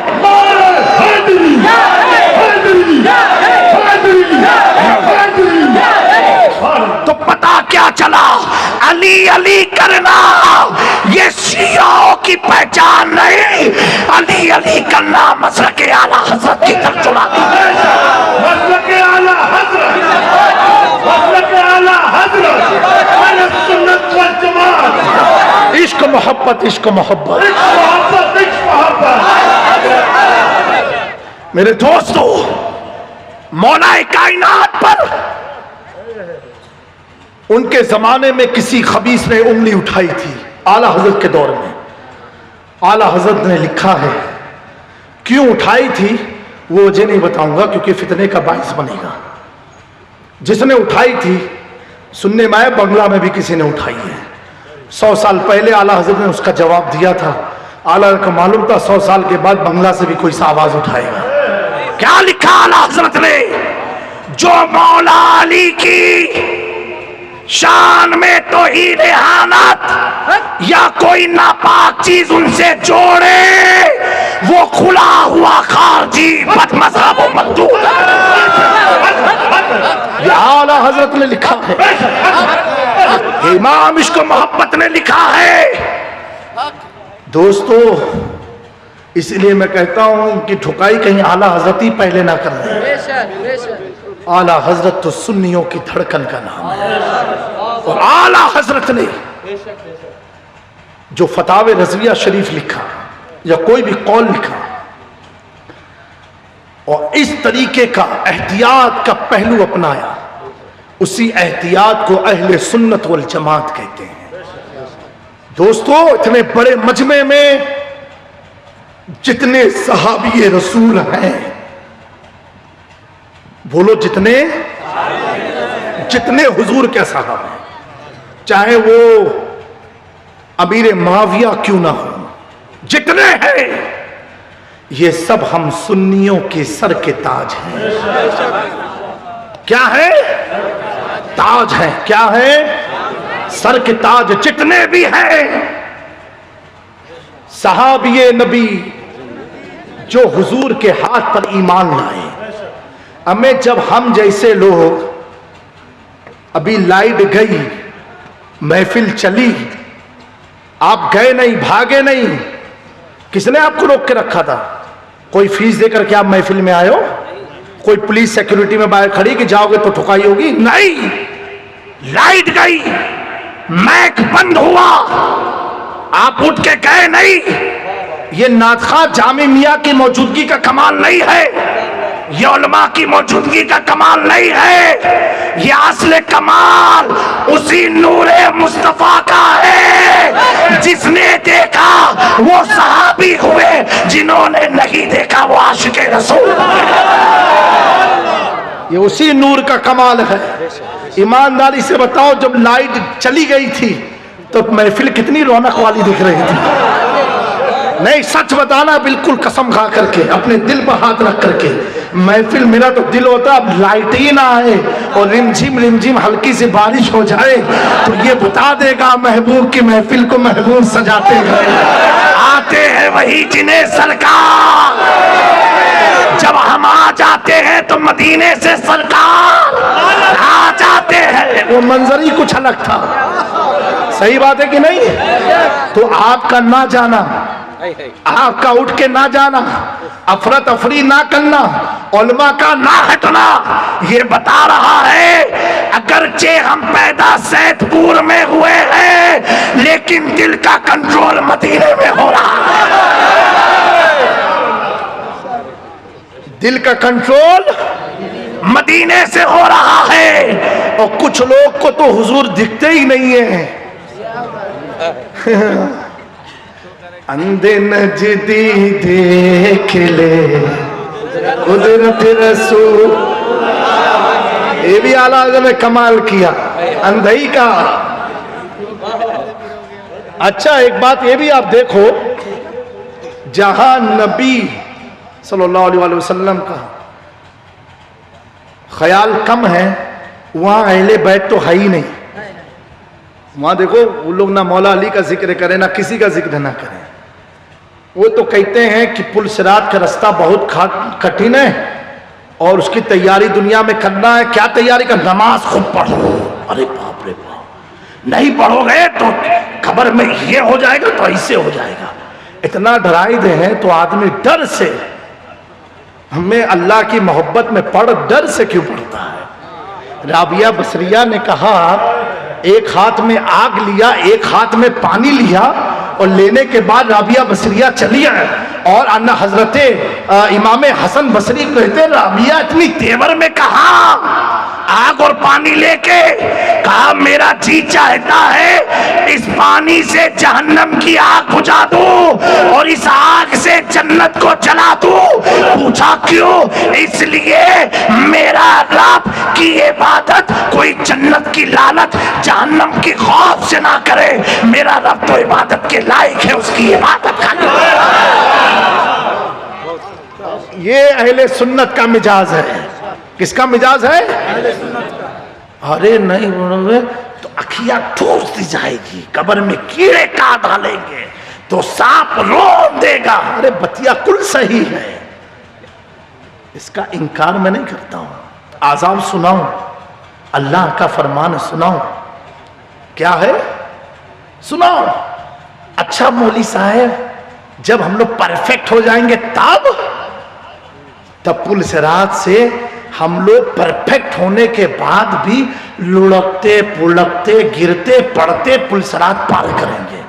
तो पता क्या चला, अली अली करना ये शियाओं की पहचान नहीं, अली अली करना मसलक आला हज़रत की तरफ चुना दी। मसलक आला हज़रत, मसलक आला हज़रत, अहले सुन्नत वल जमात। इश्क मोहब्बत, इश्क मोहब्बत, इश्क मोहब्बत, इश्क मोहब्बत। मेरे दोस्तों, मौलाए कायनात पर उनके जमाने में किसी खबीस ने उंगली उठाई थी, आला हजरत के दौर में। आला हजरत ने लिखा है, क्यों उठाई थी वो मुझे नहीं बताऊंगा क्योंकि फितने का बाइस बनेगा। जिसने उठाई थी सुनने में आया बंगला में भी किसी ने उठाई है। 100 साल पहले आला हजरत ने उसका जवाब दिया था। आला को मालूम था 100 साल के बाद बंगला से भी कोई सा आवाज उठाएगा। क्या लिखा आला हजरत ने, जो मौला अली की शान में तो ही रेहानत या कोई नापाक चीज उनसे जोड़े, वो खुला हुआ खारजी बदमज़हब व मरदूद है। ये आला हजरत ने लिखा है, इमाम इश्क मोहब्बत ने लिखा है। दोस्तों, इसलिए मैं कहता हूं इनकी ठुकाई कहीं आला हजरत ही पहले ना कर दें। आला हजरत तो सुन्नियों की धड़कन का नाम है। और आला हजरत ने जो फतावे रज़विया शरीफ लिखा या कोई भी कौल लिखा, और इस तरीके का एहतियात का पहलू अपनाया, उसी एहतियात को अहले सुन्नत वल जमात कहते हैं। दोस्तों, इतने बड़े मजमे में जितने सहाबी रसूल हैं, बोलो जितने हुजूर के सहाबा हैं, चाहे वो अमीर माविया क्यों ना हो, जितने हैं, ये सब हम सुन्नियों के सर के ताज हैं। क्या है? ताज है। क्या है? सर के ताज। जितने भी हैं सहाबिये नबी जो हुजूर के हाथ पर ईमान लाए। हमें जब हम जैसे लोग, अभी लाइट गई, महफिल चली, आप गए नहीं, भागे नहीं, किसने आपको रोक के रखा था? कोई फीस देकर के आप महफिल में आए हो? कोई पुलिस सिक्योरिटी में बाहर खड़ी कि जाओगे तो ठुकाई होगी? नहीं, लाइट गई, मैक बंद हुआ, आप उठ के गए नहीं। ये नादखा जामे मियां की मौजूदगी का कमाल नहीं है, ये उलमा की मौजूदगी का कमाल नहीं है, ये असले कमाल उसी नूरे मुस्तफा का है। जिसने देखा वो सहाबी हुए, जिन्होंने नहीं देखा वो आशिके रसूल। ये उसी नूर का कमाल है। ईमानदारी से बताओ, जब लाइट चली गई थी तो महफिल कितनी रौनक वाली दिख रही थी? नहीं, सच बताना, बिल्कुल कसम खा करके, अपने दिल पर हाथ रख करके। महफिल, मेरा तो दिल होता अब लाइट ही ना आए और रिमझिम हल्की सी बारिश हो जाए तो ये बता देगा महबूब की महफिल को महबूब सजाते गए। आते हैं वही जिन्हें सरकार, जब हम आ जाते हैं तो मदीने से सरकार आ जाते हैं। वो मंजर ही कुछ अलग था। सही बात है कि नहीं? तो आपका ना जाना, आपका उठ के ना जाना, अफरा तफरी ना करना, उलमा का ना हटना, ये बता रहा है अगरचे हम पैदा सैदपुर में हुए हैं, लेकिन दिल का कंट्रोल मदीने में हो रहा है। दिल का कंट्रोल मदीने से हो रहा है। और कुछ लोग को तो हुजूर दिखते ही नहीं है। अंधे नजदी देख ले कुदरत रसूल। ये भी आला ने कमाल किया अंधई का। अच्छा, एक बात ये भी आप देखो, जहां नबी सल्लल्लाहु अलैहि वसल्लम का ख्याल कम है, वहां अहले बैत तो है ही नहीं। वहां देखो वो लोग ना मौला अली का जिक्र करें ना किसी का जिक्र ना करें। वो तो कहते हैं कि पुल सिरात का रास्ता बहुत कठिन है और उसकी तैयारी दुनिया में करना है। क्या तैयारी कर? नमाज खुद पढ़ो। अरे बाप रे बाप, नहीं पढ़ोगे तो खबर में ये हो जाएगा तो ऐसे हो जाएगा। इतना डराई दे हैं तो आदमी डर से, हमें अल्लाह की मोहब्बत में पढ़ डर से क्यों पढ़ता है? राबिया बसरिया ने कहा एक हाथ में आग लिया, एक हाथ में पानी लिया और लेने के बाद राबिया बसरिया चली आए और अन्ना हजरते इमाम हसन बसरी कहते राबिया इतनी तेवर में कहा आग और पानी लेके, कहा मेरा जी चाहता है इस पानी से जहन्नम की आग बुझा दूं और इस आग से जन्नत को जला दूं। पूछा क्यों? इसलिए मेरा रब की इबादत कोई जन्नत की लालच जहन्नम की खौफ से ना करे। मेरा रब तो इबादत के लायक है, उसकी इबादत करना। ये अहले सुन्नत का मिजाज है। किसका मिजाज है? अरे नहीं बोलोगे तो अखियां ठूस दी जाएगी, कब्र में कीड़े काट डालेंगे तो सांप रोन देगा। अरे बतिया कुल सही है, इसका इनकार मैं नहीं करता हूं। आजाब सुनाऊं, अल्लाह का फरमान सुनाऊं, क्या है सुनाओ। अच्छा मौली साहब, जब हम लोग परफेक्ट हो जाएंगे तब पुल सिरात से हम लोग परफेक्ट होने के बाद भी लुढ़कते पुढ़कते गिरते पड़ते पुल सिरात पार करेंगे।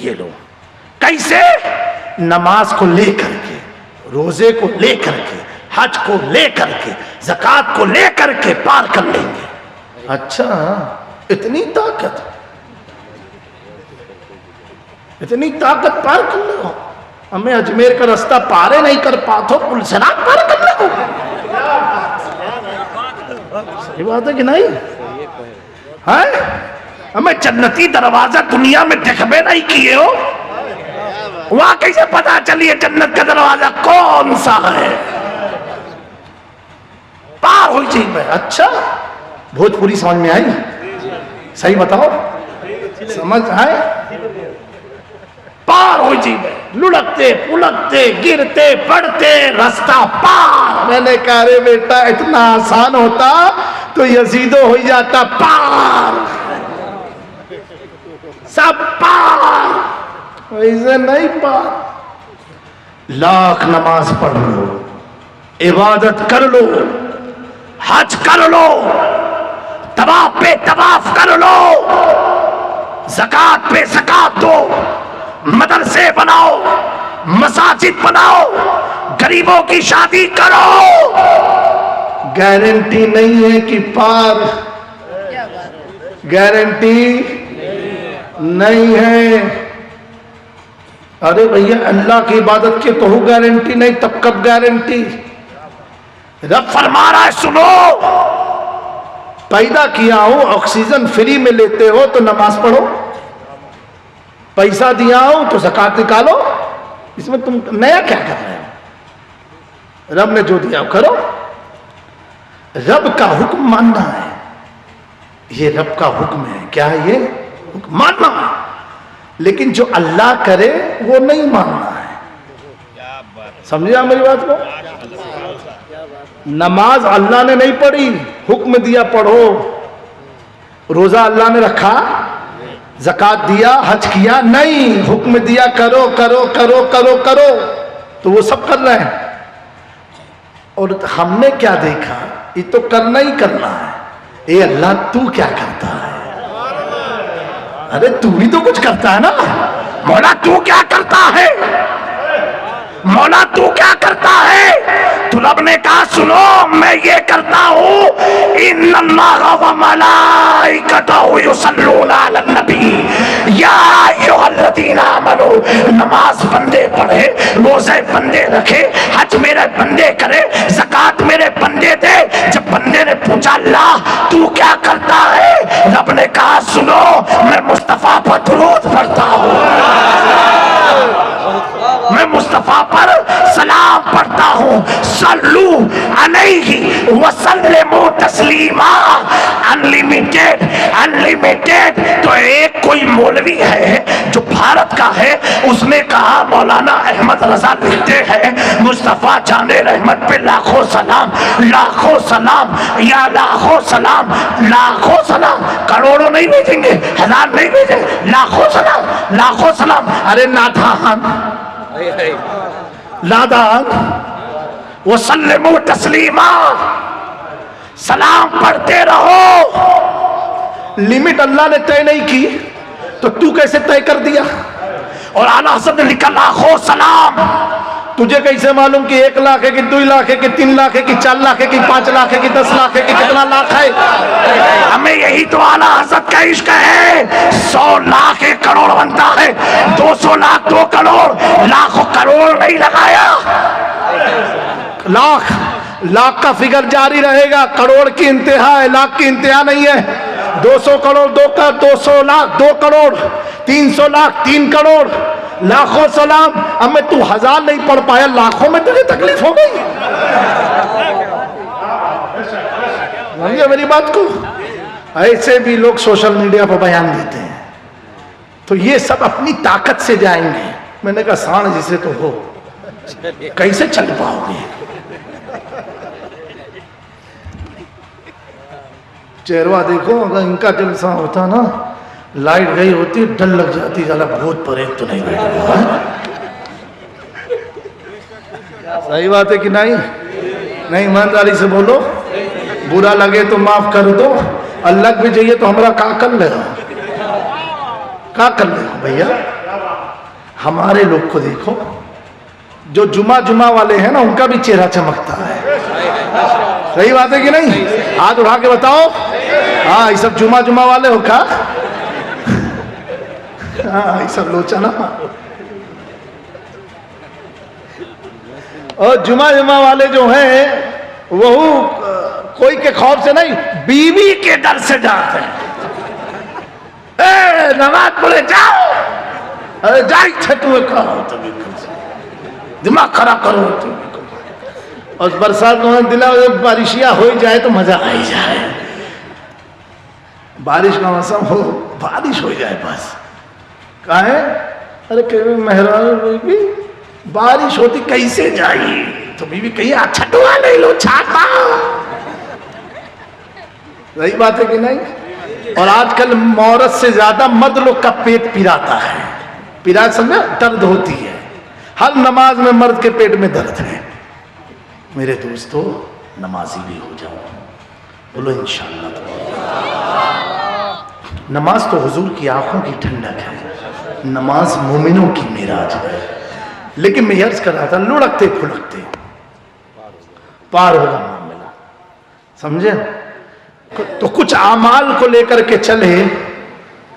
ये लोग कैसे? नमाज को लेकर के, रोजे को लेकर के, हज को लेकर के, ज़कात को लेकर के पार कर लेंगे। अच्छा, इतनी ताकत, इतनी ताकत पार कर लो। हमें अजमेर का रास्ता पारे नहीं कर पाते, पुल सिरात पार कर लो। सही बात है कि नहीं? है हमें जन्नती दरवाजा दुनिया में देखबे नहीं किए हो, वहां कैसे पता चलिए जन्नत का दरवाजा कौन सा है? पार हो जाइए। अच्छा, भोजपुरी समझ में आई? सही बताओ, समझ आए? पार हो जाइए, लुढ़कते पुलकते गिरते पड़ते रास्ता पार। मैंने कहा रे बेटा इतना आसान होता तो यजीदो हो जाता पार, सब पार, ऐसे नहीं पार। लाख नमाज पढ़ लो, इबादत कर लो, हज कर लो, तवाफ पे तवाफ कर लो, ज़कात पे ज़कात दो, मदरसे बनाओ, मसाजिद बनाओ, गरीबों की शादी करो। गारंटी नहीं है कि पार, गारंटी नहीं है। अरे भैया अल्लाह की इबादत की तो हो गारंटी नहीं, तब कब गारंटी? रब फरमा रहा है सुनो, पैदा किया हो, ऑक्सीजन फ्री में लेते हो तो नमाज पढ़ो, पैसा दिया हो तो ज़कात निकालो। इसमें तुम नया क्या कर रहे हो? रब ने जो दिया करो, रब का हुक्म मानना है। ये रब का हुक्म है। क्या है ये हुक्म? मानना है। लेकिन जो अल्लाह करे वो नहीं मानना है। समझिए मेरी बात को? नमाज अल्लाह ने नहीं पढ़ी, हुक्म दिया पढ़ो। रोजा अल्लाह ने रखा, ज़कात दिया, हज किया, नहीं, हुक्म दिया करो करो करो करो करो, तो वो सब कर रहे हैं। और हमने क्या देखा? ये तो करना ही करना है। ए अल्लाह तू क्या करता है? अरे तू भी तो कुछ करता है ना। मौला तू क्या करता है? मौला तू क्या करता है? तो रब ने कहा सुनो मैं ये करता हूँ, इन्नल्लाह व मलाइकतहु युसल्लूना अलन नबी या अय्युहल्लज़ीना आमनू। नमाज बंदे पढ़े, रोज़े बंदे रखे, हज मेरे बंदे करे, ज़कात मेरे बंदे दे। जब बंदे ने पूछा अल्लाह तू क्या करता है? रब ने कहा सुनो मैं मुस्तफा पर दुरूद पढ़ता हूँ, मैं मुस्तफा पर सलाम सलाम पढ़ता हूँ, सल्लू अलैहि वसल्लिमू तस्लीमा। Unlimited unlimited. तो एक कोई मौलवी है जो भारत का है, उसने कहा मौलाना अहमद रजा लिखते हैं मुस्तफा जाने रहमत पे लाखों सलाम, लाखों सलाम, या लाखों सलाम, लाखों सलाम। करोड़ों नहीं भेजेंगे, हजार नहीं भेजेंगे, लाखों सलाम, लाखों सलाम। अरे नादान नादान, वो सल्लिमू तस्लीमा, सलाम पढ़ते रहो। लिमिट अल्लाह ने तय नहीं की तो तू कैसे तय कर दिया? और आला हसन ने लिखा लाखों सलाम। तुझे कैसे मालूम कि 1 लाख है कि 2 लाख है कि 3 लाख है कि 4 लाख है कि 5 लाख है कि 10 लाख है कि कितना लाख है? हमें यही तो आला हजरत का इश्क है। 100 लाख 1 करोड़ बनता है, 200 लाख 2 करोड़, लाखों करोड़ नहीं लगाया। लाख लाख का फिगर जारी रहेगा, करोड़ की इंतहा है, लाख की इंतहा नहीं है। 200 करोड़ 200 लाख 2 करोड़, 300 लाख 3 करोड़, लाखों सलाम। अब मैं तू 1000 नहीं पढ़ पाया, लाखों में तुझे तकलीफ हो गई। समझे मेरी बात को? ऐसे भी लोग सोशल मीडिया पर बयान देते हैं, तो ये सब अपनी ताकत से जाएंगे। मैंने कहा सांड जिसे तो हो, कैसे चल पाओगे? चेहरा देखो, अगर इनका जलसा होता ना, लाइट गई होती डर लग जाती, साला भूत प्रेत तो नहीं बैठा। सही बात है कि नहीं? नहीं, ईमानदारी से बोलो। बुरा लगे तो माफ कर दो, अलग भी चाहिए तो हमारा का कर ले, का कर ले भैया। हमारे लोग को देखो, जो जुमा वाले हैं ना, उनका भी चेहरा चमकता है। सही बात है कि नहीं? हाथ उठा के बताओ। हाँ, ये सब जुमा वाले हो का? हाँ, ये सब लोचा ना। और जुमा वाले जो हैं वो कोई के खौफ से नहीं, बीवी के डर से जाते हैं। नमाज पढ़े जाओ, अरे जाई छठुए कहो, दिमाग खराब करो। और बरसात में दिला बारिशिया हो जाए तो मजा आ ही जाए। बारिश का मौसम हो, बारिश हो जाए बस। कहा है? अरे कहीं मेहरान बीबी बारिश होती कैसे जाई? तो बीबी कही छठुआ ले लो, छाता। सही बात है कि नहीं? और आजकल औरत से ज्यादा मर्द लोग का पेट पिराता है। पिरा समझे, दर्द होती है। हर नमाज में मर्द के पेट में दर्द है। मेरे दोस्तों, नमाजी भी हो जाओ, बोलो इंशाअल्लाह। नमाज तो हुजूर की आंखों की ठंडक है, नमाज मोमिनों की मिराज है। लेकिन मैं अर्ज कर रहा था, लुढ़कते फुलकते पार होगा मामला, समझे? तो कुछ आमाल को लेकर के चले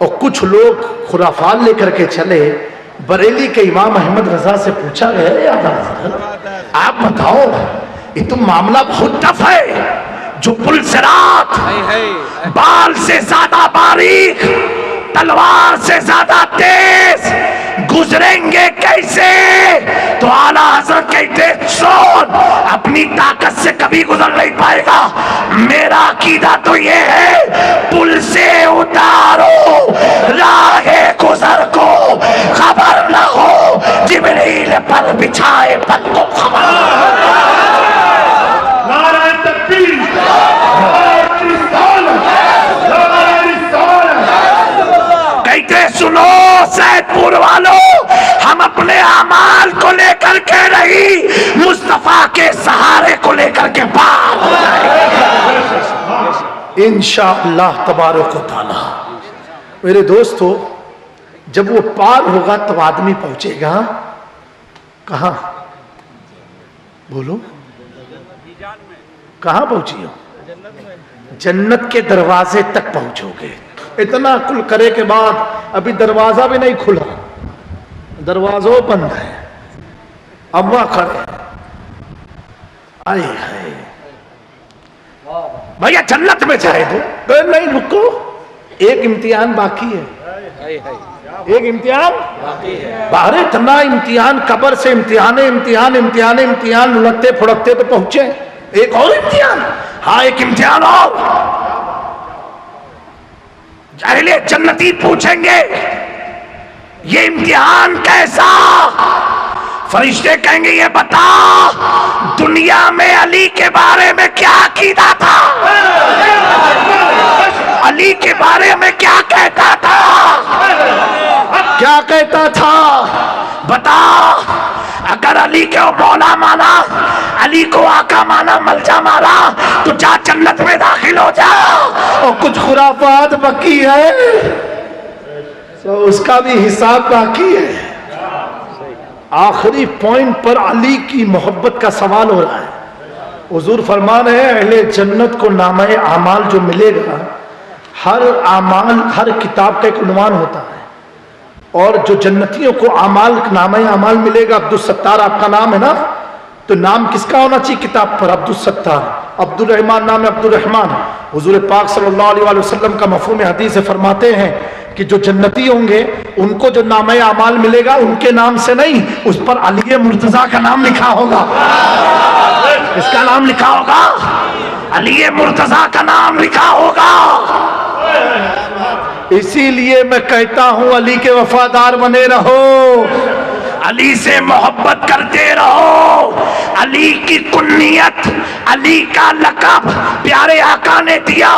और कुछ लोग खुराफात लेकर के चले। बरेली के इमाम अहमद रजा से पूछा गया, आप बताओ, ये तो मामला बहुत टफ है। जो पुल से रात, बाल से ज्यादा बारीक, तलवार से ज्यादा तेज, गुजरेंगे कैसे? तो आला हजरत कहते सुन, अपनी ताकत से कभी गुजर नहीं पाएगा। मेरा अकीदा तो ये है, पुल से उतारो राहे गुजर को, खबर न हो जिब्रील पर बिछाए पल को खबर। नारा तकबीर, कहते सुनो सैदपुर वालों, हम अपने अमाल को लेकर के नहीं, मुस्तफा के सहारे को लेकर के पार हो जाएंगे इंशाअल्लाह तबारक व तआला। मेरे दोस्तों, जब वो पार होगा तब आदमी पहुंचेगा कहां? बोलो, कहां पहुंची हो? जन्नत के दरवाजे तक पहुंचोगे। इतना कुल करे के बाद अभी दरवाजा भी नहीं खुला, दरवाजा बंद है। अम्मा खड़े, आए हाय भैया जन्नत में जाए तो नहीं, रुको, एक इम्तिहान बाकी है। एक इम्तिहान बाहर इतना इम्तिहान, कब्र से इम्तिहान इम्तिहान इम्तिहान इम्तिहान, लुढ़कते फुड़कते तो पहुंचे। एक और इम्तिहान, हाँ एक इम्तिहान और। अहले जन्नती पूछेंगे ये इम्तिहान कैसा? फरिश्ते कहेंगे ये बता दुनिया में अली के बारे में क्या कीदा था, अली के बारे में क्या कहता था, क्या कहता था बता। अगर अली को मौला माना, अली को आका माना, मलजा माना, तो जा जन्नत में दाखिल हो जा। और कुछ खुराफात बाकी है तो उसका भी हिसाब बाकी है। आखिरी पॉइंट पर अली की मोहब्बत का सवाल हो रहा है। हुजूर फरमान है अहले जन्नत को नामे आमाल जो मिलेगा, हर आमाल हर किताब का एक उन्वान होता है, और जो जन्नतियों को आमाल नामे आमाल मिलेगा, अब्दुल सत्तार आपका नाम है ना, तो नाम किसका होना चाहिए किताब पर? अब्दुल सत्तार। अब्दुल रहमान नाम है अब्दुल रहमान। हुजूर पाक सल्लल्लाहु अलैहि वसल्लम का मफहूम हदीस फरमाते हैं कि जो जन्नती होंगे उनको जो नामे आमाल मिलेगा उनके नाम से नहीं, उस पर अली मुर्तजा का नाम लिखा होगा। इसका नाम लिखा होगा, अली मुर्तजा का नाम लिखा होगा। इसीलिए मैं कहता हूं अली के वफादार बने रहो, अली से मोहब्बत करते रहो। अली की कुन्नियत, अली का लक़ब प्यारे आका ने दिया,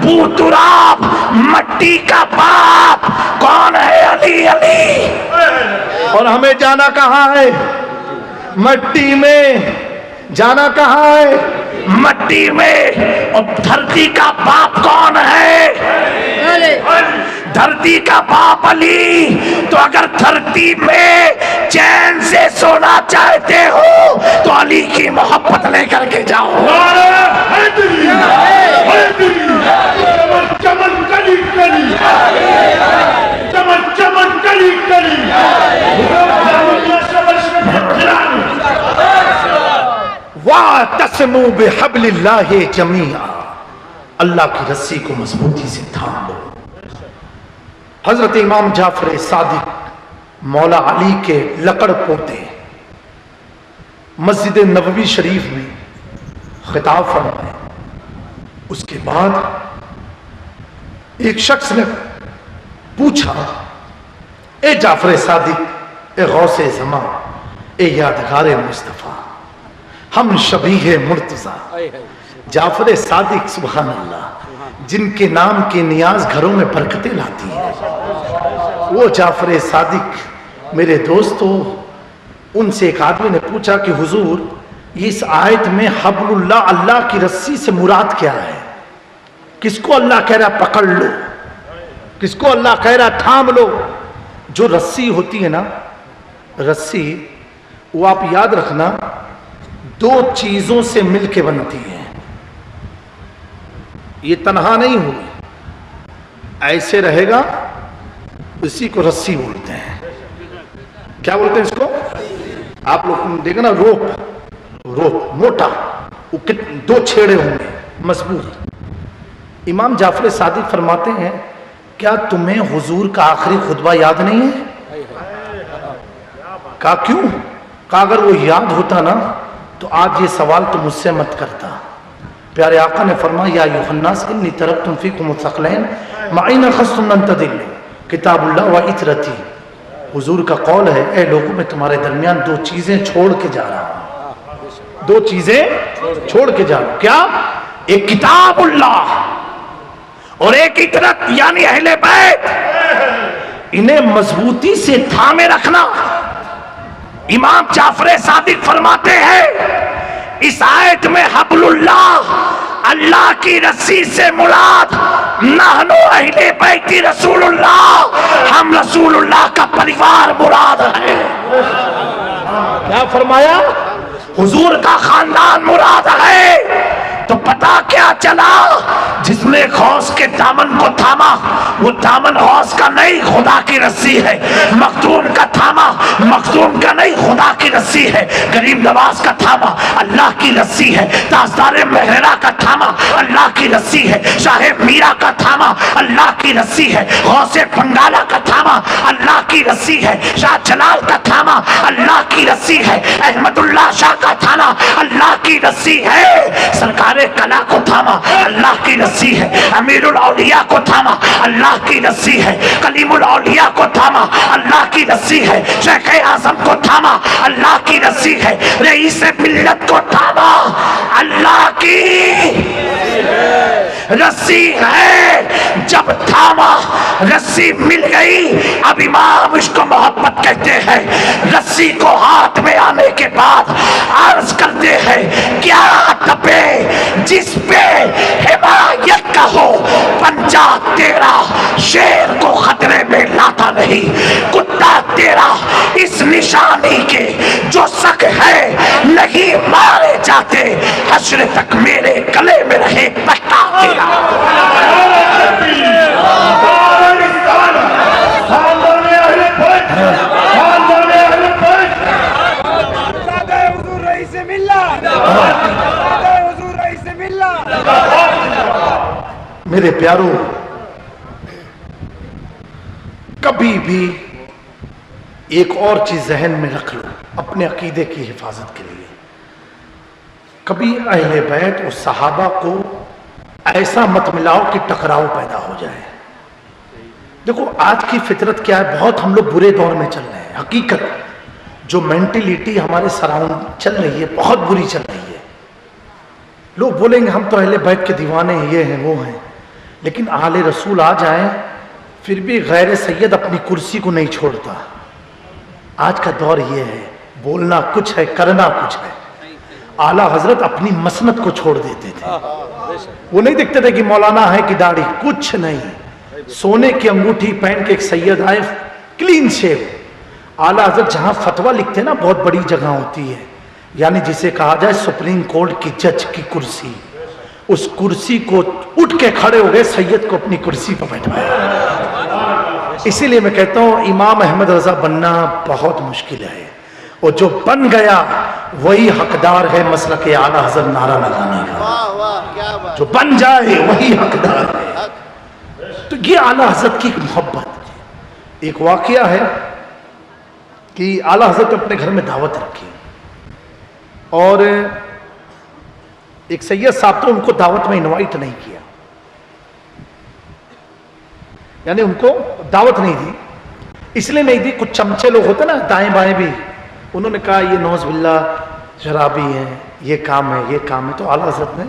बूतुराब, मट्टी का बाप। कौन है अली? अली। और हमें जाना कहाँ है? मट्टी में। जाना कहाँ है? मट्टी में। और धरती का बाप कौन है? धरती का बाप अली। तो अगर धरती में चैन से सोना चाहते हो तो अली की मोहब्बत लेकर के जाओ। चमन कली कली, चमन चमन कली कली, वातस्मू बिहब्लिल्लाहि जमीआ, अल्लाह की रस्सी को मजबूती से थाम लो। हजरत इमाम जाफर सादिक मौला अली के लकड़ पोते मस्जिद नबवी शरीफ में खिताब फरमाए। उसके बाद एक शख्स ने पूछा, ए जाफर सादिक, ए गौसे ज़मा, ए यादगार मुस्तफ़ा, हम शबीह मुर्तज़ा। जाफर सादिक सुभान अल्लाह, जिनके नाम के नियाज घरों में बरकतें लाती है, वो जाफर सादिक मेरे दोस्तों। उनसे एक आदमी ने पूछा कि हुजूर, इस आयत में हब्लुल्लाह, अल्लाह की रस्सी से मुराद क्या है? किसको अल्लाह कह रहा पकड़ लो, किसको अल्लाह कह रहा थाम लो? जो रस्सी होती है ना, रस्सी वो आप याद रखना दो चीजों से मिलके बनती है। ये तन्हा नहीं होगी, ऐसे रहेगा, इसी को रस्सी बोलते हैं। क्या बोलते हैं इसको? आप लोग देखो ना, रोप, रोप मोटा, वो दो छेड़े होंगे मजबूत। इमाम जाफर सादिक फरमाते हैं, क्या तुम्हें हुजूर का आखिरी खुतबा याद नहीं है? कहा क्यों? कहा अगर वो याद होता ना तो आज ये सवाल तो मुझसे मत करता। प्यारे आका ने फरमाया, या अय्युहन्नास इन्नी तरक्तु फीकुम सक़लैन मा इन अख़ज़्तुम लन तदिल्लू किताबुल्लाह व इतरती। हुजूर का कौल है, ए लोगों, मैं तुम्हारे दरमियान दो चीजें छोड़ के जा रहा हूं, दो चीजें छोड़ के जा रहा हूं। क्या? एक किताबुल्लाह और एक इतरत, यानी अहले बैत। इन्हें मजबूती से थामे रखना। इमाम जाफर सादिक फरमाते हैं, इस आयत में हब्लुल्लाह, अल्लाह की रस्सी से मुराद नहनु अहले बैती रसूलुल्लाह, हम रसूलुल्लाह का परिवार मुराद है। क्या फरमाया? हुजूर का खानदान मुराद है। तो पता क्या चला, जिसने गौस के दामन को थामा वो दामन गौस का नहीं खुदा की रस्सी है। मखदूम का थामा मखदूम का नहीं खुदा की रस्सी है। गरीब नवाज का थामा अल्लाह की रस्सी है। ताजदार मेहरा का थामा अल्लाह की रस्सी है। शाहे मीरा का थामा अल्लाह की रस्सी है। गौसे बंगाला का थामा अल्लाह की रस्सी है। शाह जलाल का थामा अल्लाह की रस्सी है। अहमदुल्लाह शाह का थामा अल्लाह की रस्सी है। सरकारे कला को थामा अल्लाह की रस्सी है। अमीरुल औलिया को थामा अल्लाह की रस्सी है। कलीमुल औलिया को थामा अल्लाह की रस्सी है। शेख आजम को थामा अल्लाह की रस्सी है। रईस मिल्लत को थामा अल्लाह की रस्सी है। जब थामा रस्सी मिल गई, अब इमाम इसको मोहब्बत कहते हैं। रस्सी को हाथ में आने के बाद अर्ज करते हैं, क्या तपे जिस पे हिमायत का हो, पंजा तेरा शेर को खतरे में लाता नहीं। कुत्ता तेरा इस निशानी के जो शक है नहीं मारे जाते। हश्र तक मेरे गले में रहे पट्टा तेरा। मेरे प्यारों, कभी भी एक और चीज जहन में रख लो अपने अकीदे की हिफाजत के लिए। कभी अहले बैत और सहाबा को ऐसा मत मिलाओ कि टकराव पैदा हो जाए। देखो आज की फितरत क्या है, बहुत हम लोग बुरे दौर में चल रहे हैं। हकीकत जो मेंटेलिटी हमारे सराउंड चल रही है बहुत बुरी चल रही है। लोग बोलेंगे हम तो अहले बैत के दीवाने हैं, ये हैं वो हैं, लेकिन आले रसूल आ जाए फिर भी गैर सैयद अपनी कुर्सी को नहीं छोड़ता। आज का दौर ये है, बोलना कुछ है करना कुछ है। आला हजरत अपनी मसनत को छोड़ देते थे। वो नहीं देखते थे कि मौलाना है कि दाढ़ी, कुछ नहीं। सोने की अंगूठी पहन के एक सैयद आए, क्लीन शेव। आला हजरत जहां फतवा लिखते ना बहुत बड़ी जगह होती है, यानी जिसे कहा जाए सुप्रीम कोर्ट की जज की कुर्सी, उस कुर्सी को उठ के खड़े हो गए, सैयद को अपनी कुर्सी पर बैठवाया। इसीलिए मैं कहता हूं इमाम अहमद रजा बनना बहुत मुश्किल है, और जो बन गया वही हकदार है मसलक आला हजरत नारा लगाने का। जो बन जाए वही हकदार है। तो ये आला हजरत की मोहब्बत। एक वाकया है कि आला हजरत अपने घर में दावत रखी और एक सैयद साहब तो उनको दावत में इनवाइट नहीं किया, यानी उनको दावत नहीं दी। इसलिए नहीं दी, कुछ चमचे लोग होते ना दाएं बाएं भी, उन्होंने कहा ये नौज बिल्ला शराबी है, ये काम है ये काम है। तो आला हजरत ने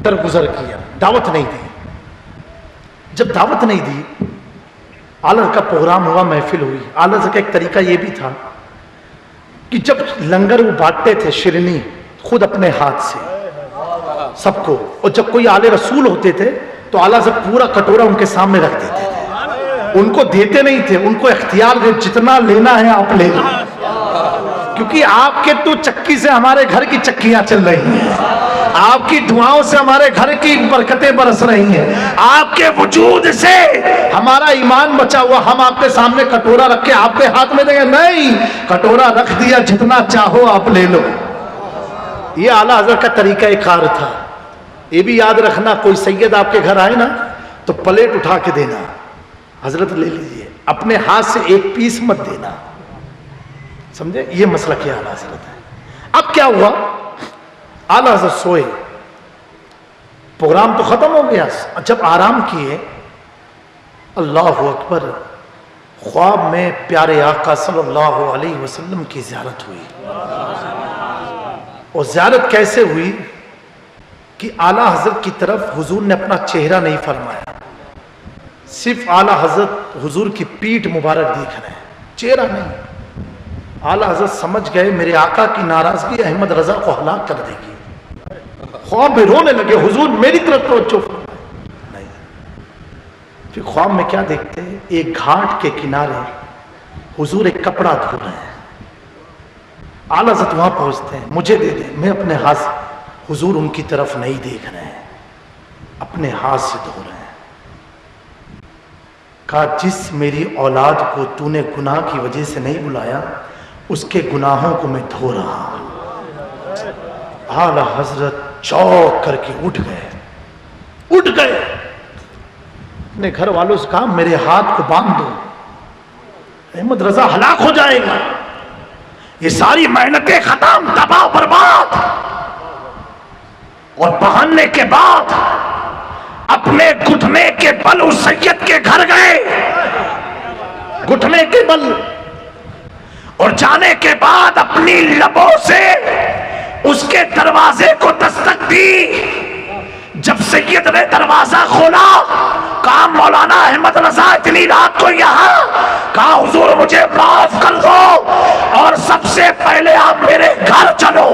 दरगुजर किया, दावत नहीं दी। जब दावत नहीं दी, आला का प्रोग्राम हुआ, महफिल हुई। आला का एक तरीका ये भी था कि जब लंगर वो बांटते थे शिरनी खुद अपने हाथ से सबको, और जब कोई आले रसूल होते थे तो आला से पूरा कटोरा उनके सामने रख देते थे। उनको देते नहीं थे, उनको इख्तियार दे, जितना लेना है आप ले लो, क्योंकि आपके तो चक्की से हमारे घर की चक्कियां चल रही हैं, आपकी दुआओं से हमारे घर की बरकतें बरस रही हैं, आपके वजूद से हमारा ईमान बचा हुआ। हम आपके सामने कटोरा रख के आपके हाथ में देंगे? नहीं, कटोरा रख दिया, जितना चाहो आप ले लो। ये आला हजरत का तरीका एक कार था। ये भी याद रखना, कोई सैयद आपके घर आए ना तो प्लेट उठा के देना, हजरत ले लीजिए, अपने हाथ से एक पीस मत देना, समझे? ये मसला क्या आला हजरत है। अब क्या हुआ, आला हजरत सोए, प्रोग्राम तो खत्म हो गया। जब आराम किए, अल्लाह अकबर, ख्वाब में प्यारे आका सल्लल्लाहु अलैहि वसल्लम की ज़ियारत हुई। और ज़ियारत कैसे हुई कि आला हजरत की तरफ हुजूर ने अपना चेहरा नहीं फरमाया, सिर्फ आला हजरत हुजूर की पीठ मुबारक देख रहे हैं, चेहरा नहीं। आला हजरत समझ गए मेरे आका की नाराजगी अहमद रजा को हलाक कर देगी। ख्वाब में रोने लगे, हुजूर मेरी तरफ तवज्जो नहीं। फिर ख्वाब में क्या देखते हैं, एक घाट के किनारे हुजूर एक कपड़ा धो रहे हैं। आला हजरत वहां पहुंचते हैं, मुझे दे दे, मैं अपने हाथ हुजूर उनकी तरफ नहीं देख रहे हैं, अपने हाथ से धो रहे हैं। कहा जिस मेरी औलाद को तूने गुनाह की वजह से नहीं बुलाया, उसके गुनाहों को मैं धो रहा हूं। आला हजरत चौंक करके उठ गए। अपने घर वालों से कहा मेरे हाथ को बांध दो, अहमद रजा हलाक हो जाएगा। ये सारी मेहनतें खत्म, तबाह बर्बाद। और बहाने के बाद अपने घुटने के बल उस सैयद के घर गए, घुटने के बल। और जाने के बाद अपनी लबों से उसके दरवाजे को दस्तक दी। जब सैयद ने दरवाजा खोला, कहा मौलाना अहमद रजा इतनी रात को यहां। कहा हुजूर मुझे माफ कर दो और सबसे पहले आप मेरे घर चलो,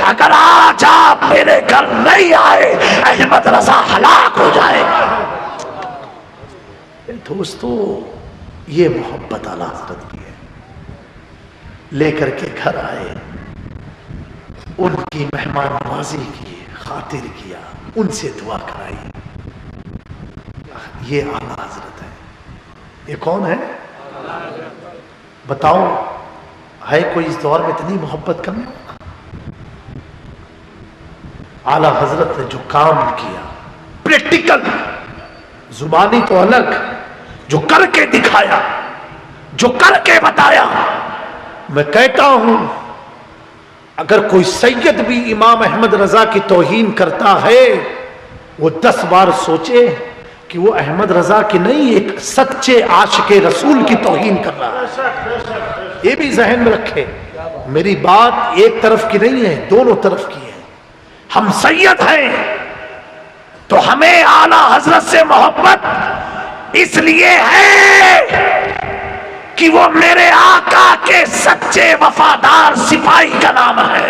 अगर आज आप मेरे घर नहीं आए अहमद रजा हलाक हो जाएगा। दोस्तों ये मोहब्बत आला हज़रत की है। लेकर के घर आए, उनकी मेहमान नवाजी की, खातिर किया, उनसे दुआ कराई। ये आला हजरत है। ये कौन है बताओ? है कोई इस दौर में इतनी मोहब्बत करने वाला? आला हजरत ने जो काम किया प्रैक्टिकल, जुबानी तो अलग, जो करके दिखाया, जो करके बताया। मैं कहता हूं अगर कोई सैयद भी इमाम अहमद रजा की तौहीन करता है, वो 10 बार सोचे कि वो अहमद रजा की नहीं, एक सच्चे आशिके रसूल की तौहीन कर रहा है। ये भी जहन में रखे, मेरी बात एक तरफ की नहीं है, दोनों तरफ की है। हम सैयद हैं तो हमें आला हजरत से मोहब्बत इसलिए है कि वो मेरे आका के सच्चे वफादार सिपाही का नाम है,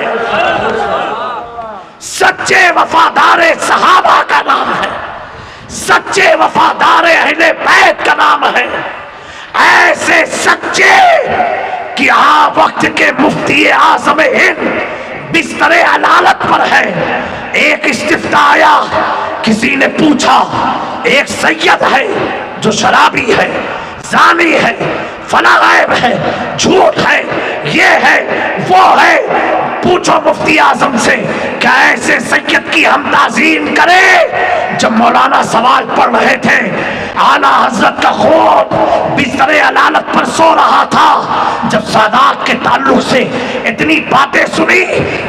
सच्चे वफादार सहाबा का नाम है, सच्चे वफादार अहले बैत का नाम है। ऐसे सच्चे कि वक्त के मुफ्ती आज़म हिंद बिस्तरे अदालत पर है। एक इस्तिफ्ता आया, किसी ने पूछा एक सैयद है जो शराबी है, जानी है, फला गायब है, झूठ है, ये है, वो है, पूछो मुफ्ती आजम से क्या ऐसे सैयद की हम ताज़ीम करें? जब मौलाना सवाल पढ़ रहे थे, आला हजरत का खून बिस्तरे अदालत पर सो रहा था। जब सादात के ताल्लुक से इतनी बातें सुनी,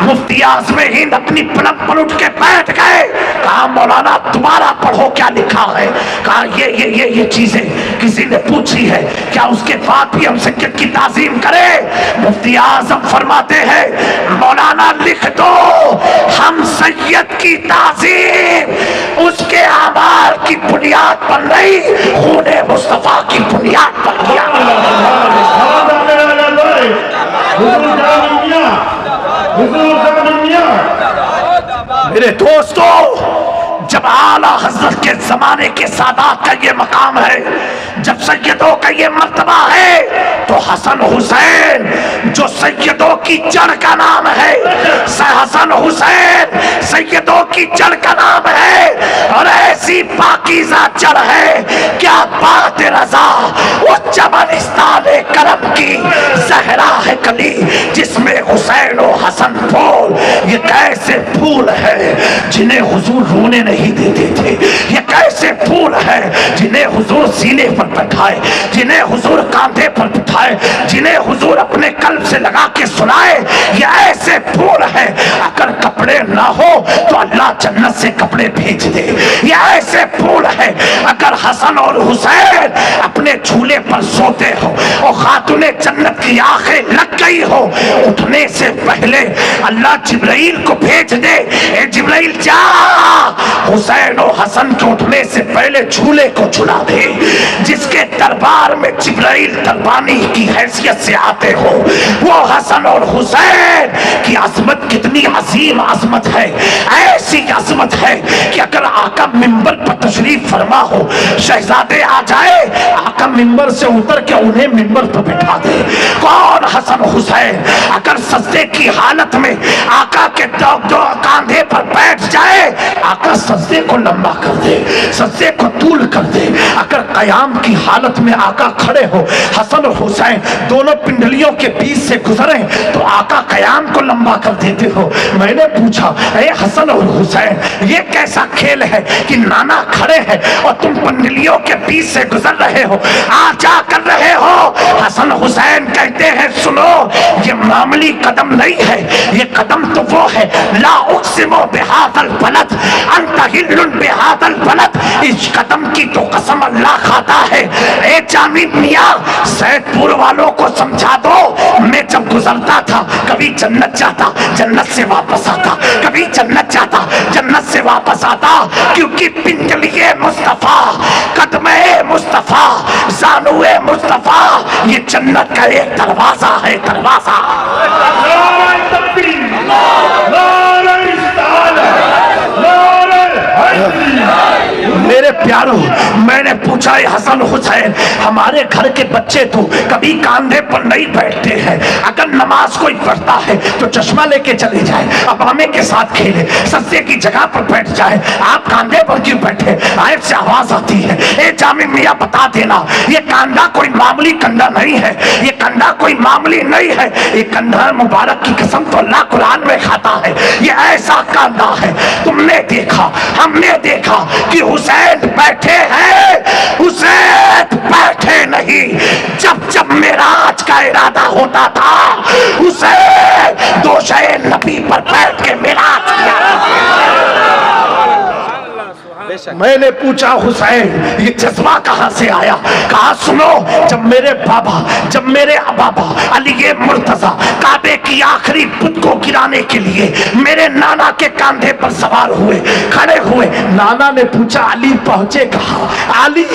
मुफ्ती आज़म हिंद अपनी पलंग पर उठ के बैठ गए। कहा मौलाना दोबारा पढ़ो क्या लिखा है। कहा ये चीजें किसी ने पूछी है, क्या उसके बाद भी हम सैयद की ताज़ीम करें? मुफ्ती आज़म फरमाते हैं मौलाना लिख दो, हम सैयद की ताज़ीम उसके आमाल की बुनियाद पर नहीं, खूने मुस्तफा की बुनियाद पर किया। मेरे दोस्तों, जब आला हजरत के जमाने के सादात का ये मकाम है, जब सैयदों का ये मर्तबा है, तो हसन हुसैन जो सैयदों की जड़ का नाम है, हसन हुसैन सैयदों की जड़ का नाम है। और ऐसी पाकीज़ा जड़ है, क्या बात रजा उस चमनिस्तान करम की जहरा है कली, जिसमें हुसैन और हसन फूल, ये कैसे फूल है जिन्हें हुजूर रोने नहीं देते थे। ये कैसे फूल है जिन्हें हुजूर सीने पर बैठाए, जिन्हें हुजूर कांधे पर बिठाए, जिन्हें हुजूर अपने कल्ब से लगा के सुनाए। ये ऐसे फूल है, अगर कपड़े ना हो तो अल्लाह जन्नत से कपड़े भेज दे। ये ऐसे फूल है, अगर हसन और हुसैन अपने झूले पर सोते हो और खातूने जन्नत की आंखें लग गई हो, उठने से पहले अल्लाह जिब्राइल को भेज दे, ए जिब्राइल जा हुसैन और हसन के उठने से पहले झूले को झुला दे। जिसके दरबार में जिब्राइल दरबानी की हैसियत से आते हो, वो हसन और हुसैन की अजमत कितनी अजीम अजमत है। ऐसी अजमत है कि अगर आका मिंबर पर तशरीफ फरमा हो, शहजादे आ जाए, आका मिंबर से उतर के उन्हें मिंबर पर बिठा दे। कौन हसन हुसैन अगर सजदे की हालत में आका के दो कांधे पर बैठ जाए, आका सजदे को लंबा कर दे, सजदे को तूल कर दे। अगर कयाम की हालत में आका खड़े हो, हसन और हुसैन दोनों पिंडलियों के बीच से गुजरे तो आका कयाम को लंबा कर देते हो। मैंने पूछा, ए हसन और हुसैन, ये कैसा खेल है कि नाना खड़े हैं और तुम पिंडलियों के बीच से गुजर रहे हो, आजा कर रहे हो? हसन हुसैन कहते हैं, सुनो, ये मामूली कदम नहीं है, ये कदम तो वो है, ला उक़सिमु बिहाज़ल बलद अंता हिल्लुन बिहाज़ल बलद। इस कदम की तो कसम अल्लाह खाता है। ए जामिन मियां, सैदपुर वालों को समझा दो, मैं जब गुजरता था कभी जन्नत जाता, जन्नत से वापस आता, कभी जन्नत जाता, जन्नत से वापस आता, क्योंकि पिंडलिए मुस्तफा, कदमे मुस्तफा, ज़ानुए मुस्तफा, ये जन्नत का एक दरवाजा है, दरवाजा। नारे तकबीर, नारे रिसालत, नारे हैदरी। मेरे प्यारों, मैंने पूछा, हसन हुसैन, हमारे घर के बच्चे तो कभी कांधे पर नहीं बैठते हैं, अगर नमाज कोई पढ़ता है तो चश्मा लेके चले जाए, अबामे के साथ खेले, सस्ते की जगह पर बैठ जाए, आप कांधे पर क्यों बैठे? आयत से आवाज आती है, ए जामिन मियां बता देना, ये कांधा कोई मामूली कंधा नहीं है, ये कंधा कोई मामूली नहीं है, ये कंधा मुबारक की कसम तो अल्लाह कुरान में खाता है, ये ऐसा कांधा है। तुमने देखा, हमने देखा कि हुसैन बैठे हैं, हुसैन बैठे नहीं। जब जब मेराज का इरादा होता था, हुसैन दोशे नबी पर बैठ के मेराज किया। मैंने पूछा, हुसैन ये जज्बा कहां से आया? कहा, सुनो, जब मेरे बाबा, जब मेरे बाबा अली मुर्तजा काबे की आखिरी बुत को गिराने के लिए मेरे नाना के कांधे पर सवार हुए, खड़े हुए, नाना ने पूछा, अली पहुंचे कहां? अली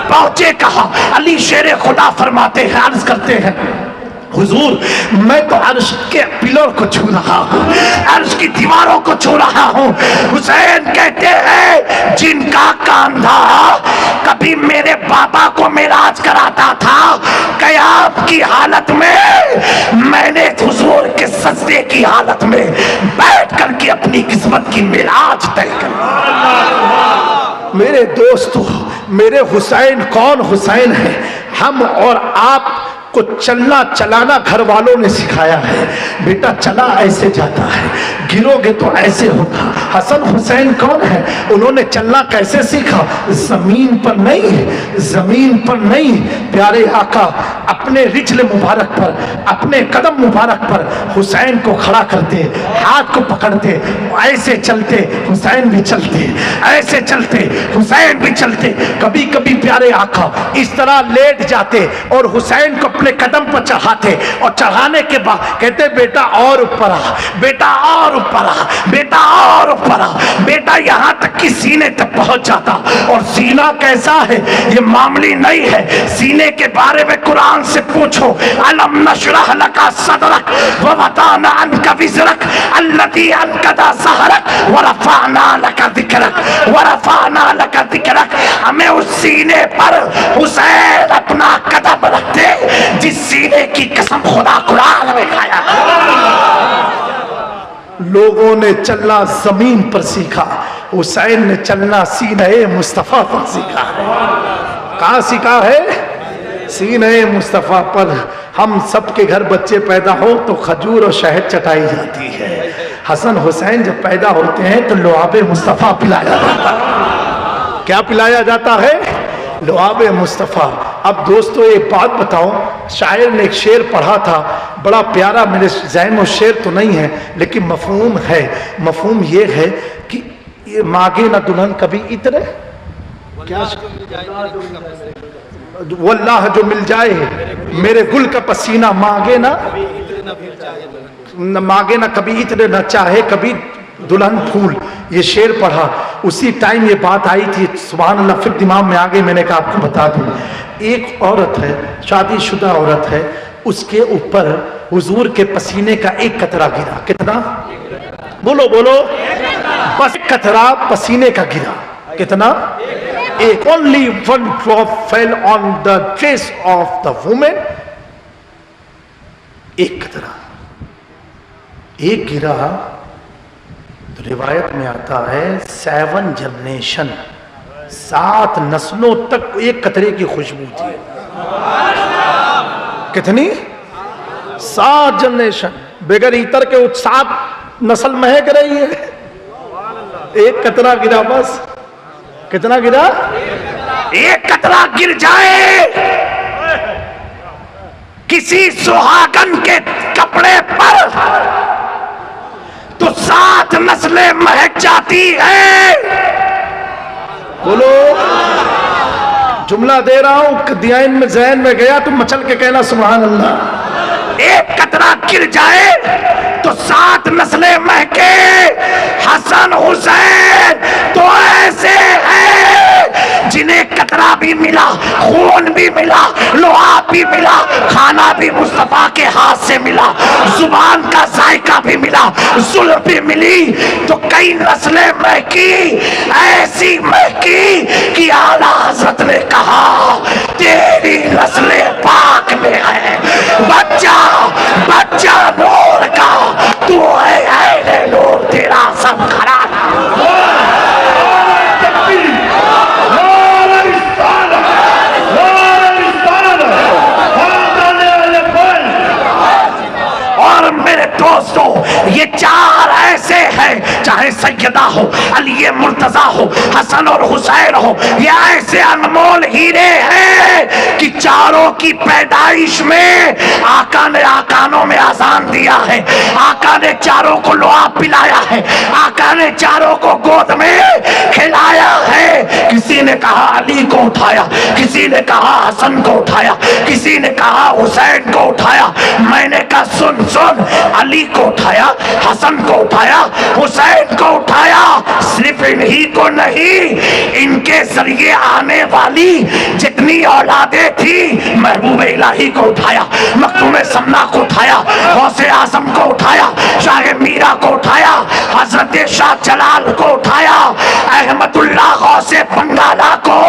पहुंचे कहां? अली शेरे खुदा फरमाते हैं, अर्ज करते हैं, हुजूर, मैं तो अर्श के पिलर को छू रहा हूँ, अर्श की दीवारों को छू रहा हूँ। हुसैन कहते हैं, जिनका कांधा कभी मेरे बाबा को मेराज कराता था, कयाम की हालत में मैंने हुजूर के सजदे की हालत में बैठ करके अपनी किस्मत की मेराज तय कर। मेरे दोस्तों, मेरे हुसैन कौन हुसैन है? हम और आप को चलना चलाना घर वालों ने सिखाया है। बेटा चला ऐसे जाता है, गिरोगे तो ऐसे होगा। हसन हुसैन कौन है? उन्होंने चलना कैसे सीखा? जमीन पर नहीं, जमीन पर नहीं, प्यारे आका अपने रिजल मुबारक पर, अपने कदम मुबारक पर हुसैन को खड़ा करते, हाथ को पकड़ते, ऐसे चलते, हुसैन भी चलते, ऐसे चलते, हुसैन भी चलते। कभी कभी प्यारे आका इस तरह लेट जाते और हुसैन को अपने कदम पर चढ़ाते, और चढ़ाने के बाद कहते, बेटा और ऊपर आ, बेटा और ऊपर आ, बेटा और ऊपर आ। बेटा यहाँ तक कि सीने तक पहुंच जाता। और सीना कैसा है? ये मामूली नहीं है। सीने के बारे में कुरान से पूछो, अलम नशरह लका सदरक व वदाना अन्का विज़रक अल्लज़ी अनक़दा ज़हरक व रफ़अना लका ज़िक्रक व रफ़अना लका ज़िक्रक। हमें उस सीने पर हुसैन अपना कदम रखते जिस सीने की कसम खुदा कुरान में खाया। लोगों ने चलना जमीन पर सीखा, हुसैन ने चलना सीने मुस्तफा पर सीखा है। कहाँ सीखा है? सीने मुस्तफा पर। हम सबके घर बच्चे पैदा हो तो खजूर और शहद चटाई जाती है। हसन हुसैन जब पैदा होते हैं तो लुआबे मुस्तफा पिलाया जाता है। क्या पिलाया जाता है? लुआबे मुस्तफा। अब दोस्तों एक बात बताओ, शायर ने एक शेर पढ़ा था, बड़ा प्यारा, मेरे ज़हन में शेर तो नहीं है लेकिन मफहूम है। मफहूम ये है कि ये मांगे ना दुल्हन कभी इतने, क्या वल्लाह जो मिल जाए मेरे गुल का पसीना, मांगे ना मांगे ना कभी इतने, न चाहे कभी दुल्हन फूल। ये शेर पढ़ा, उसी टाइम ये बात आई थी, सुभान अल्लाह, फिर दिमाग में आ गई, मैंने कहा आपको बता दूं। एक औरत है, शादीशुदा औरत है, उसके ऊपर हुजूर के पसीने का एक कतरा गिरा। कितना? बोलो बोलो, बस कतरा पसीने का गिरा। कितना? एक only one drop fell on the dress of the women, एक कतरा एक गिरा। तो रिवायत में आता है 7 जनरेशन, 7 नस्लों तक एक कतरे की खुशबू थी। कितनी? 7 जनरेशन बगैर इतर के 7 नस्ल महक रही है। एक कतरा गिरा बस। कितना गिरा? एक कतरा गिर जाए किसी सुहागन के कपड़े पर तो 7 नस्लें महक जाती है। बोलो, जुमला दे रहा हूं, दियान में जहन में गया तो मचल के कहना सुभान अल्लाह। एक कतरा गिर जाए तो 7 नस्लें महके। हसन हुसैन तो ऐसे हैं जिन्हें कतरा भी मिला, खून भी मिला, लोहा भी मिला, खाना भी मुस्तफा के हाथ से मिला, जुबान का जायका भी मिला, जुल्फ भी मिली। तो कई नस्लें महकी, ऐसी महकी कि आला हज़रत ने कहा तेरी नस्लें पाक में है। बच्चा बच्चा नूर का, तू है ऐने नूर, तेरा सब खरा। और मेरे दोस्तों, ये 4 ऐसे हैं, चाहे सैयदा हो, अली मुर्तजा हो, हसन और हुसैन हो, ये ऐसे अनमोल हीरे हैं कि चारों की पैदाइश में आका ने आकानों में आजान दिया है, आका ने चारों को लोहा पिलाया है, आका ने चारों को गोद में खिलाया है। किसी ने कहा अली को उठाया, किसी ने कहा हसन को उठाया, किसी ने कहा हुसैन को उठाया। मैंने कहा सुन सुन, अली को उठाया, हसन को उठाया, हुसैन को उठाया। सिर्फ इन्हीं को नहीं, इनके जरिए आने वाली जितनी औलादे थी, महबूब इलाही को उठाया, मखदूम समना को उठाया, गौसे आजम को उठाया, शाह मीरा को उठाया, हजरत शाह जलाल को उठाया, अहमदुल्लाह गौसे बंगाला को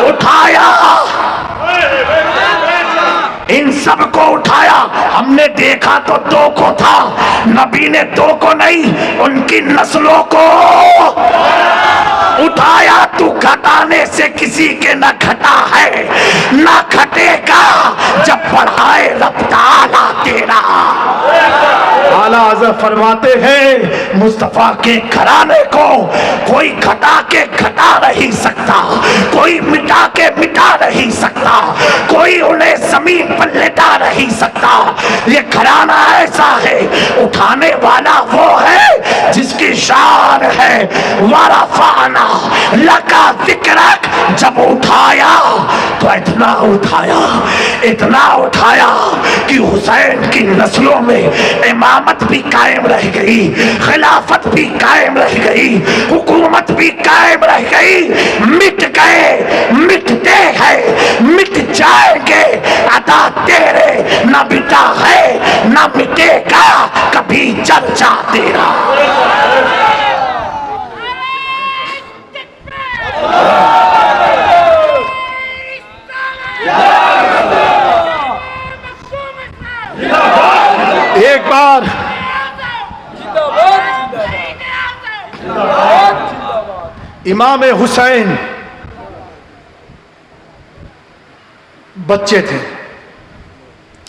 उठाया, इन सब को उठाया। हमने देखा तो 2 को था, नबी ने 2 को नहीं, उनकी नस्लों को उठाया। तू घटाने से किसी के न घटा है, न घटेगा जब बढ़ाए रब ताला तेरा। आला हज़रत फरमाते हैं मुस्तफा के घराने को कोई घटा के घटा नहीं सकता, कोई मिटा के मिटा नहीं सकता, कोई उन्हें जमीन पर लेटा नहीं सकता। ये घराना ऐसा है, उठाने वाला वो है जिसकी शान है वरफाना लका जिक्रक। जब उठाया तो इतना उठाया, इतना उठाया कि हुसैन की नस्लों में इमामत भी कायम रह गई, खिलाफत भी कायम रह गई, हुकूमत भी कायम रह गई। मिट गए, मिटते हैं, मिट जाएंगे, अदा तेरे न मिटा है न मिटेगा कभी चर्चा तेरा। एक बार इमाम हुसैन बच्चे थे,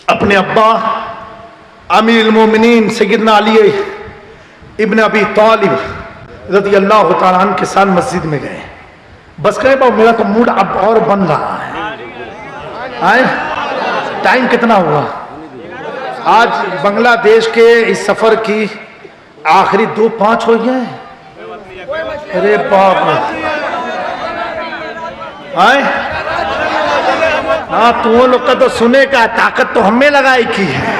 अपने अब्बा अमीरुल मोमिनीन सैयदना अली इब्न अबी तालिब रज़ी अल्लाह तआला अन्हु के साथ मस्जिद में गए। बस कहे बाबू मेरा तो मूड अब और बन रहा है। टाइम कितना हुआ? आज बांग्लादेश के इस सफर की आखिरी 2:05 हो गए। अरे बाप रे, हाँ तुम लोग का तो सुने का ताकत तो हमें लगाई की है।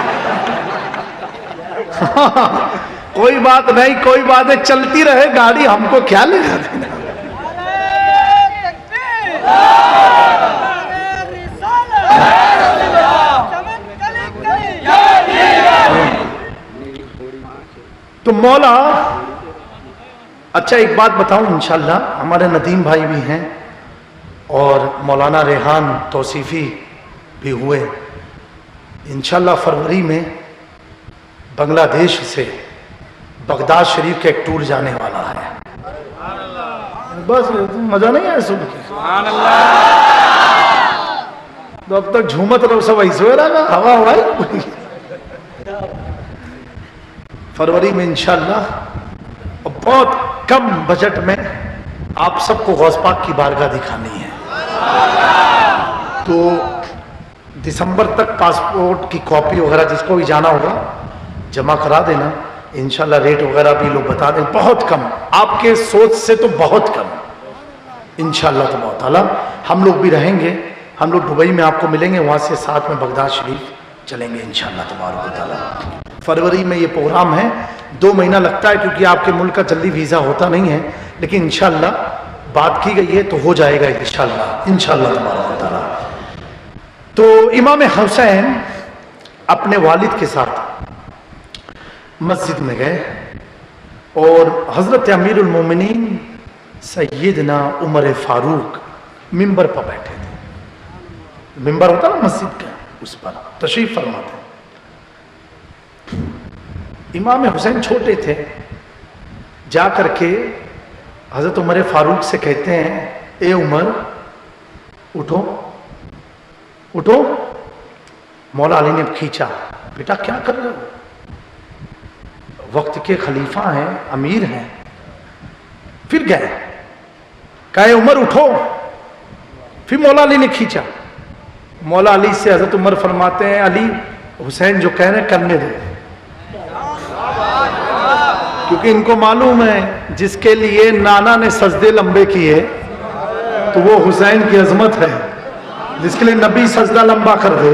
कोई बात नहीं, कोई बात नहीं, चलती रहे गाड़ी, हमको क्या लेना देना। तो मौला अच्छा एक बात बताऊं, इंशाल्लाह हमारे नदीम भाई भी हैं और मौलाना रेहान तौसीफ़ी भी हुए। इंशाल्लाह फरवरी में बांग्लादेश से बगदाद शरीफ का एक टूर जाने वाला है। बस मजा नहीं आया सुन के? तो अब तक झूमत रहो सब ऐसे रहा हवा हवाई। फरवरी में इंशाल्लाह और बहुत कम बजट में आप सबको गौस पाक की बारगाह दिखानी है। तो दिसंबर तक पासपोर्ट की कॉपी वगैरह जिसको भी जाना होगा जमा करा देना। इंशाल्लाह रेट वगैरह भी लोग बता दें, बहुत कम, आपके सोच से तो बहुत कम। इंशाल्लाह तबारक ताला हम लोग भी रहेंगे, हम लोग दुबई में आपको मिलेंगे, वहाँ से साथ में बगदाद शरीफ चलेंगे इंशाल्लाह तबारक ताला। फरवरी में ये प्रोग्राम है, 2 महीना लगता है क्योंकि आपके मुल्क का जल्दी वीज़ा होता नहीं है, लेकिन इंशाल्लाह बात की गई है तो हो जाएगा इंशाल्लाह तबारक ताला। तो इमाम हुसैन अपने वालिद के साथ मस्जिद में गए और हज़रत अमीरुल मोमिनीन सैयदना उमर फारूक मिंबर पर बैठे थे। मिंबर होता ना मस्जिद का, उस पर तशरीफ फरमाते। इमाम हुसैन छोटे थे, जा करके हज़रत उमर फारूक से कहते हैं, ए उमर उठो उठो। मौला अली ने खींचा, बेटा क्या कर रहे हो? वक्त के खलीफा हैं, अमीर हैं। फिर गए, कहे उमर उठो। फिर मौला अली ने खींचा। मौला अली से हजरत उमर फरमाते हैं, अली हुसैन जो कह रहे हैं करने दो, क्योंकि इनको मालूम है जिसके लिए नाना ने सजदे लंबे किए तो वो हुसैन की अजमत है। जिसके लिए नबी सजदा लंबा कर दे,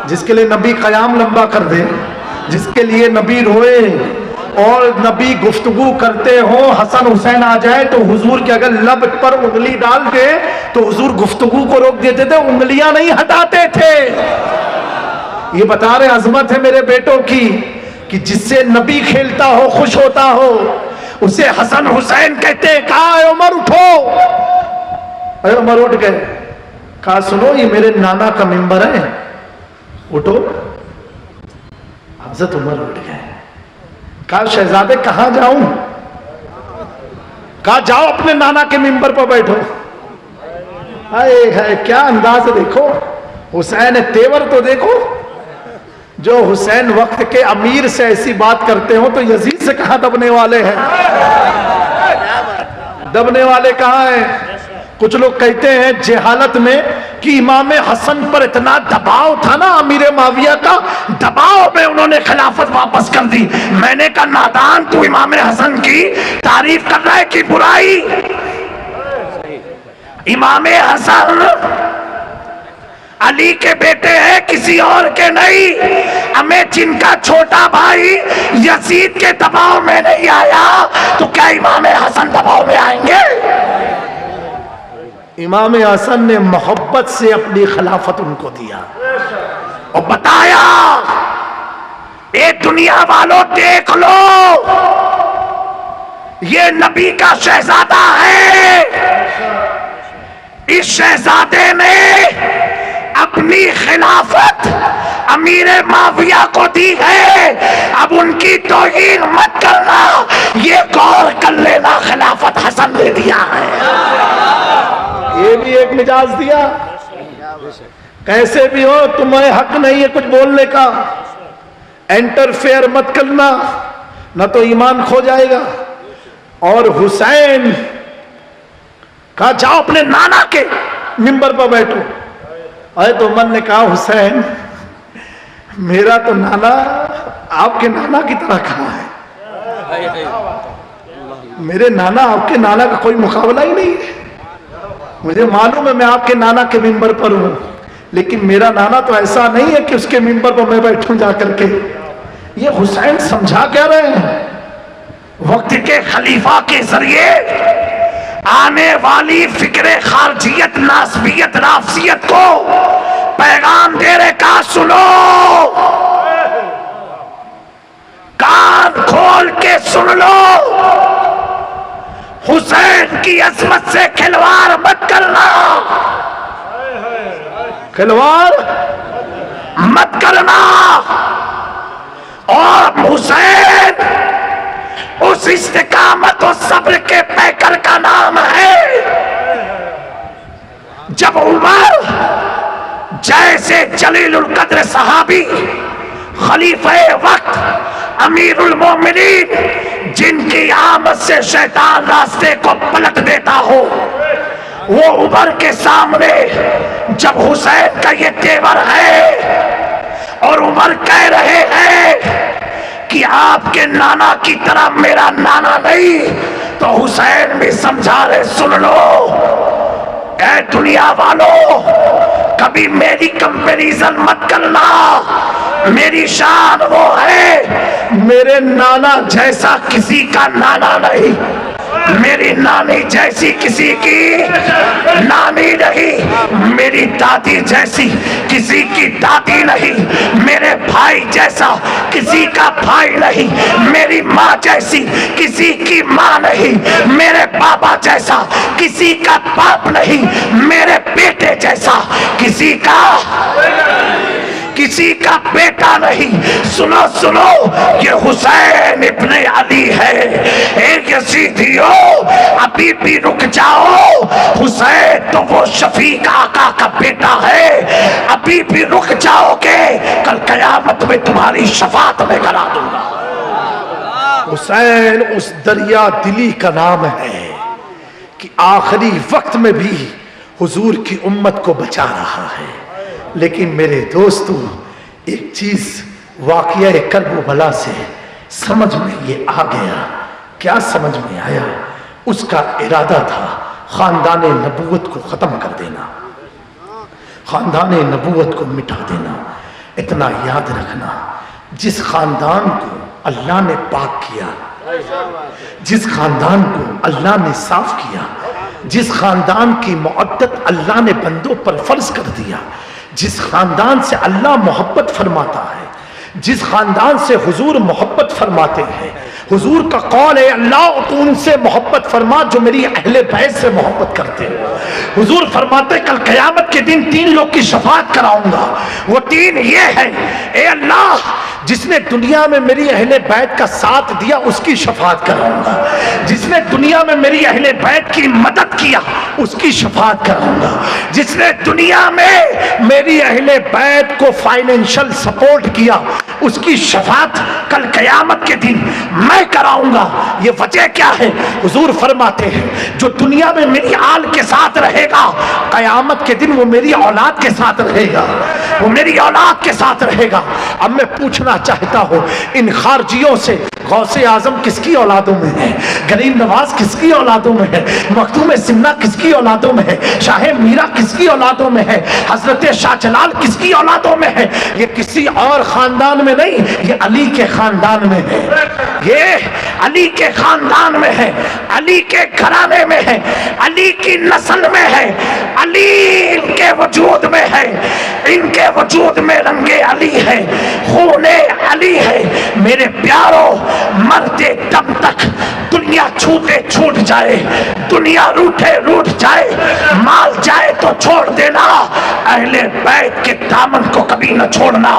जिसके लिए नबी कयाम लंबा कर दे, जिसके लिए नबी रोए और नबी गुफ्तगू करते हो, हसन हुसैन आ जाए तो हुजूर के अगर लब पर उंगली डाल दे तो हुजूर गुफ्तगू को रोक देते थे, उंगलियां नहीं हटाते थे। ये बता रहे अजमत है मेरे बेटों की कि जिससे नबी खेलता हो, खुश होता हो, उसे हसन हुसैन कहते हैं। कहा उमर उठो। अरे उमर उठ गए, कहा सुनो ये मेरे नाना का मिंबर है, उठो। हज़रत उमर उठ गए। कहा शहजादे कहां जाऊं? कहा जाओ अपने नाना के मिंबर पर बैठो। हाय हाय क्या अंदाज देखो, हुसैन तेवर तो देखो। जो हुसैन वक्त के अमीर से ऐसी बात करते हो तो यजीद से कहां दबने वाले हैं? दबने वाले कहां हैं? कुछ लोग कहते हैं जेहालत में कि इमाम हसन पर इतना दबाव था ना अमीर माविया का, दबाव में उन्होंने खिलाफत वापस कर दी। मैंने कहा नादान, तू इमाम हसन की तारीफ कर रहा है कि बुराई? इमाम हसन अली के बेटे हैं, किसी और के नहीं। हमें जिनका छोटा भाई यजीद के दबाव में नहीं आया तो क्या इमाम हसन दबाव में आएंगे? इमाम हसन ने मोहब्बत से अपनी खिलाफत उनको दिया और बताया, ए दुनिया वालों देख लो, ये नबी का शहजादा है। इस शहजादे ने अपनी खिलाफत अमीर माविया को दी है। अब उनकी तौहीन मत करना, ये गौर कर लेना, खिलाफत हसन ने दिया है। ये भी एक मिजाज दिया। कैसे भी हो तुम्हें हक नहीं है कुछ बोलने का, इंटरफेयर मत करना, न तो ईमान खो जाएगा। और हुसैन कहा जाओ अपने नाना के मिंबर पर बैठो। अरे तो मन ने कहा हुसैन मेरा तो नाना आपके नाना की तरह कहा है, मेरे नाना आपके नाना का कोई मुकाबला ही नहीं है। मुझे मालूम है मैं आपके नाना के मिंबर पर हूं, लेकिन मेरा नाना तो ऐसा नहीं है कि उसके मिंबर पर मैं बैठूं जाकर के। ये हुसैन समझा क्या रहे हैं? वक्त के खलीफा के जरिए आने वाली फिक्रे खारजियत, नासबियत, नाफसियत को पैगाम दे रहे। कहा सुनो, कान खोल के सुन लो, हुसैन की अजमत से खिलवाड़ मत करना, खिलवाड़ मत करना। और हुसैन उस इस्तिकामत और सब्र के पैकर का नाम है। जब उमर जैसे जलीलुल कद्र सहाबी, खलीफे वक्त, अमीरुल मोमिनीन, जिनकी आमद से शैतान रास्ते को पलट देता हो, वो उमर के सामने जब हुसैन का ये तेवर है और उमर कह रहे हैं कि आपके नाना की तरह मेरा नाना नहीं, तो हुसैन भी समझा रहे, सुन लो ऐ दुनिया वालों, कभी मेरी कंपैरिजन मत करना। मेरी शान वो है, मेरे नाना जैसा किसी का नाना नहीं, मेरी नानी जैसी किसी की नानी नहीं, मेरी दादी जैसी किसी की दादी नहीं, मेरे भाई जैसा किसी का भाई नहीं, मेरी माँ जैसी किसी की माँ नहीं, मेरे बाबा जैसा किसी का बाप नहीं, मेरे बेटे जैसा किसी का बेटा नहीं। सुनो सुनो, ये हुसैन इब्ने अली है। एक यजीदियो, अभी भी रुक जाओ, हुसैन तो वो शफीक आका का बेटा है। अभी भी रुक जाओगे, कल कयामत में तुम्हारी शफात में करा दूंगा। हुसैन उस दरिया दिली का नाम है कि आखिरी वक्त में भी हुजूर की उम्मत को बचा रहा है। लेकिन मेरे दोस्तों, एक चीज वाकया करबला से समझ में ये आ गया। क्या समझ में आया? उसका इरादा था खानदान नबूवत को खत्म कर देना, खानदान नबूवत को मिटा देना। इतना याद रखना, जिस खानदान को अल्लाह ने पाक किया, जिस खानदान को अल्लाह ने साफ किया, जिस खानदान की मुअद्दत अल्लाह ने बंदों पर फर्ज कर दिया, जिस खानदान से अल्लाह मोहब्बत फरमाता है, जिस खानदान से हुजूर मोहब्बत फरमाते हैं, हुजूर का कौल है अल्लाह तू उनसे मोहब्बत फरमा जो मेरी अहले बैत से मोहब्बत करते हैं। हुजूर फरमाते कल क़यामत के दिन 3 लोग की शफाअत कराऊंगा। वो 3 ये है, ए अल्लाह जिसने दुनिया में मेरी अहले बैत का साथ दिया उसकी शफाअत कराऊंगा, जिसने दुनिया में मेरी अहले बैत की मदद किया उसकी शफाअत कराऊंगा, जिसने दुनिया में मेरी अहले बैत को फाइनेंशियल सपोर्ट किया उसकी शफाअत कल क़यामत के दिन मैं कराऊंगा। ये वजह क्या है? हुजूर फरमाते हैं जो दुनिया में मेरी आल के साथ रहेगा, क़यामत के दिन वो मेरी औलाद के साथ रहेगा, वो मेरी औलाद के साथ रहेगा। अब मैं पूछना चाहता हूँ इन खारजियों से, गौसे आजम किसकी औलादों में है? गरीब नवाज किसकी औलादों में है? मखदूम सिन्ना किसकी औलादों में है? शाह मीरा किसकी औलादों में है? हजरत शाह जलाल किसकी औलादों में है? ये किसी और खानदान में नहीं, ये अली के खानदान में है, ये अली के खानदान में है, अली के घराने में है, अली की नस्ल में है, अली इनके वजूद में है, इनके वजूद में रंगे अली है, खूने अली है। मेरे प्यारों, मरते दम तक दुनिया छूटे छूट जाए, दुनिया रूठे रूठ जाए, माल जाए तो छोड़ देना, अहले बैत के दामन को कभी न छोड़ना।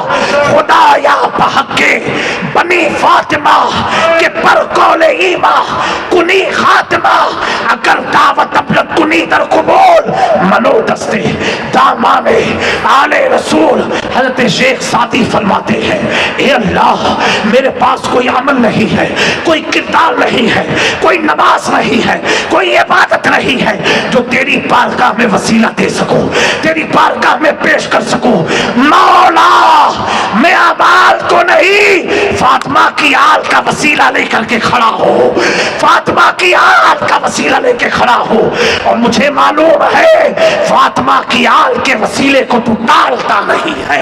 खुदा या बहके बनी फातिमा के पर कौले ईमा कुनी खातिमा, अगर दावत अपना कुनी दर कबूल मनो दस्ते दामाने आले रसूल। हजरत शेख सादी फरमाते हैं, ए अल्लाह मेरे पास कोई अमल नहीं है, कोई किरदार नहीं है, कोई नमाज नहीं है, कोई इबादत नहीं है जो तेरी बारगाह में वसीला दे सकूं, तेरी बारगाह में पेश कर सकूं। मौला मैं अमाल को नहीं, फातिमा की आल का वसीला लेकर के खड़ा हो, फातिमा की आल का वसीला लेके खड़ा हो। और मुझे मालूम है फातिमा की आल के वसीले को तू टालता नहीं है,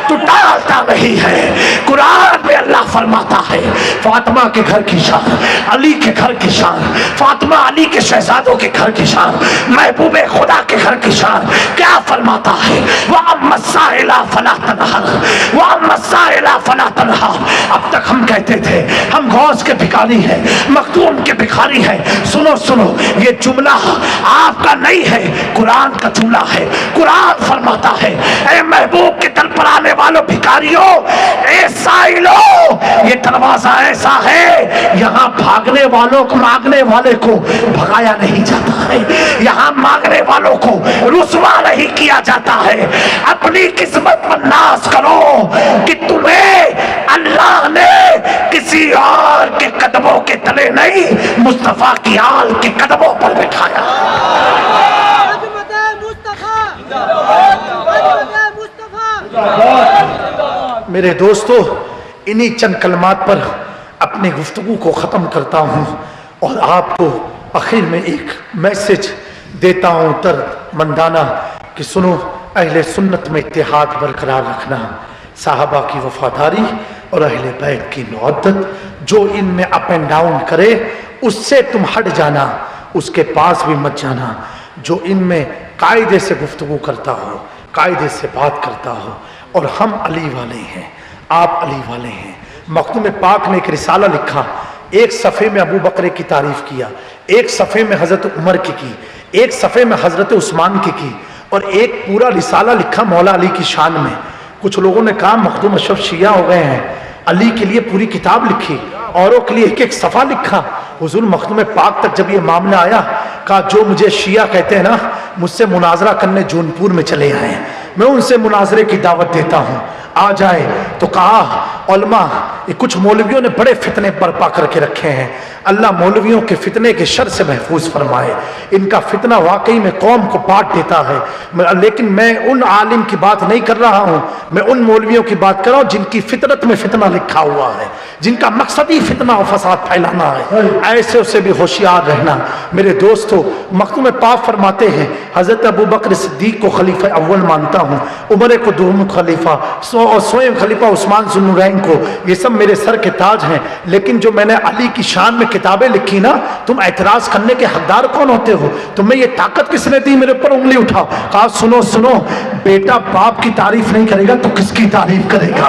तू टालता नहीं है। कुरान में अल्लाह फरमाता है फातिमा के घर की शान, अली के घर की शान, फातिमा अली के शहजादों के घर की शान, महबूबे खुदा के घर की शान। क्या फरमाता है? वह मसाइला फला तनहर, वह साइला फला तनहा। अब तक हम कहते थे हम गौस के भिखारी हैं, मखदूम के भिखारी हैं। सुनो सुनो, ये जुमला आपका नहीं है, कुरान का जुमला है। कुरान फरमाता है, ए महबूब के दर पर आने वालों भिखारियों, ए साइलो, ये दरवाजा ऐसा है यहाँ भागने वालों को, मांगने वाले को भगाया नहीं जाता है, यहाँ मांगने वालों को रुसवा नहीं किया जाता है। अपनी किस्मत पर नाज करो कि तुम्हें अल्लाह ने किसी और के कदमों के तले नहीं, मुस्तफा की आल के कदमों पर बिठाया। मेरे दोस्तों, इन्हीं चंद कलमात पर अपनी गुफ्तगू को ख़त्म करता हूँ और आपको आखिर में एक मैसेज देता हूँ दर्दमंदाना कि सुनो, अहले सुन्नत में इत्तेहाद बरकरार रखना, साहबा की वफादारी और अहले बैत की मुअद्दत। जो इनमें अप एंड डाउन करे उससे तुम हट जाना, उसके पास भी मत जाना। जो इनमें कायदे से गुफ्तगू करता हो, कायदे से बात करता हो, और हम अली वाले हैं, आप अली वाले हैं। मखदूम पाक ने एक रिसाला लिखा, एक सफ़े में अबू बकर की तारीफ किया, एक सफ़े में हज़रत उमर की, एक सफ़े में हज़रत उस्मान की, और एक पूरा रिसाला लिखा मौला अली की शान में। कुछ लोगों ने कहा मखदूम अशरफ शिया हो गए हैं, अली के लिए पूरी किताब लिखी, औरों के लिए एक एक सफ़ा लिखा। हुजूर मखदूम पाक तक जब ये मामला आया, कहा जो मुझे शिया कहते हैं ना, मुझसे मुनाजरा करने जौनपुर में चले आए, मैं उनसे मुनाजरे की दावत देता हूँ, आ जाए। तो कहा उलमा, ये कुछ मौलवियों ने बड़े फितने बर्पा करके रखे हैं, अल्लाह मौलवियों के फितने के शर से महफूज फरमाए। इनका फितना वाकई में कौम को बांट देता है। लेकिन मैं उन आलिम की बात नहीं कर रहा हूँ, मैं उन मौलवियों की बात कर रहा हूँ जिनकी फितरत में फितना लिखा हुआ है, जिनका मकसद ही फितना और फसाद फैलाना है। ऐसे उससे भी होशियार रहना। मेरे दोस्तों, मखदूम पाक फरमाते हैं, हज़रत अबू बकर सिद्दीक को खलीफा अव्वल मानता हूँ, उमर को दूसरा खलीफा, और स्वयं खलीफा उस्मान ज़ुन्नुरैन को, ये सब मेरे सर के ताज हैं। लेकिन जो मैंने अली की शान में किताबें लिखी ना, तुम एतराज़ करने के हकदार कौन होते हो? तुम्हें ये ताकत किसने दी मेरे ऊपर उंगली उठाओ? कहा सुनो सुनो, बेटा बाप की तारीफ नहीं करेगा तो किसकी तारीफ करेगा?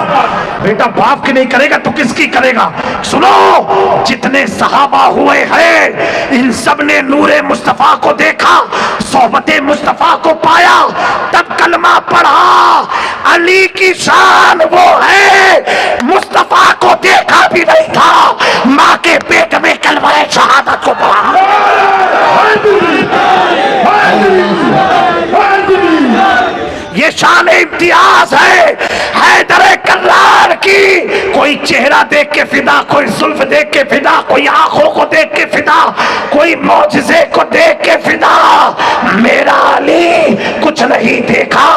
बेटा बाप की नहीं करेगा तो किसकी करेगा? सुनो, जितने सहाबा हुए हैं इन सब ने नूरे मुस्तफा को देखा, सोहबते मुस्तफा को पाया, तब कलमा पढ़ा। अली की शान वो है, मुस्तफा को देखा भी नहीं था, माँ के पेट में कलमा शहादत को पढ़ा। ये शान इम्तियाज है हैदर कर्रार की। कोई चेहरा देख के फिदा, कोई जुल्फ देख के फिदा, कोई आंखों को देख के फिदा, कोई मौजज़े को देख के फिदा। मेरा अली कुछ नहीं देखा,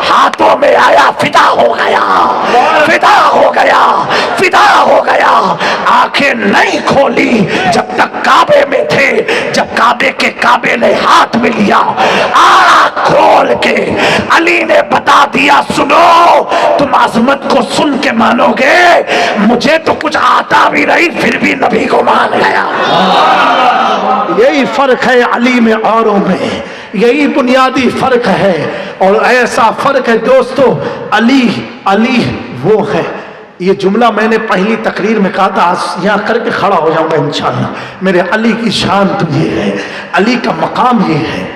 हाथों में आया, फिदा हो गया, फिदा हो गया, फिदा हो गया। आंखें नहीं खोली जब तक काबे में थे, जब काबे के काबे ने हाथ में लिया, आंख खोल के अली ने बता दिया, सुनो तुम आजमत को सुन के मानोगे, मुझे तो कुछ आता भी नहीं, फिर भी नबी को मान गया। यही फर्क है अली में औरों में, यही बुनियादी फर्क है। और ऐसा फर्क है दोस्तों, अली अली वो है। ये जुमला मैंने पहली तकरीर में कहा था, आज यहाँ करके खड़ा हो जाऊंगा इंशाअल्लाह। मेरे अली की शान तो ये है, अली का मकाम ये है।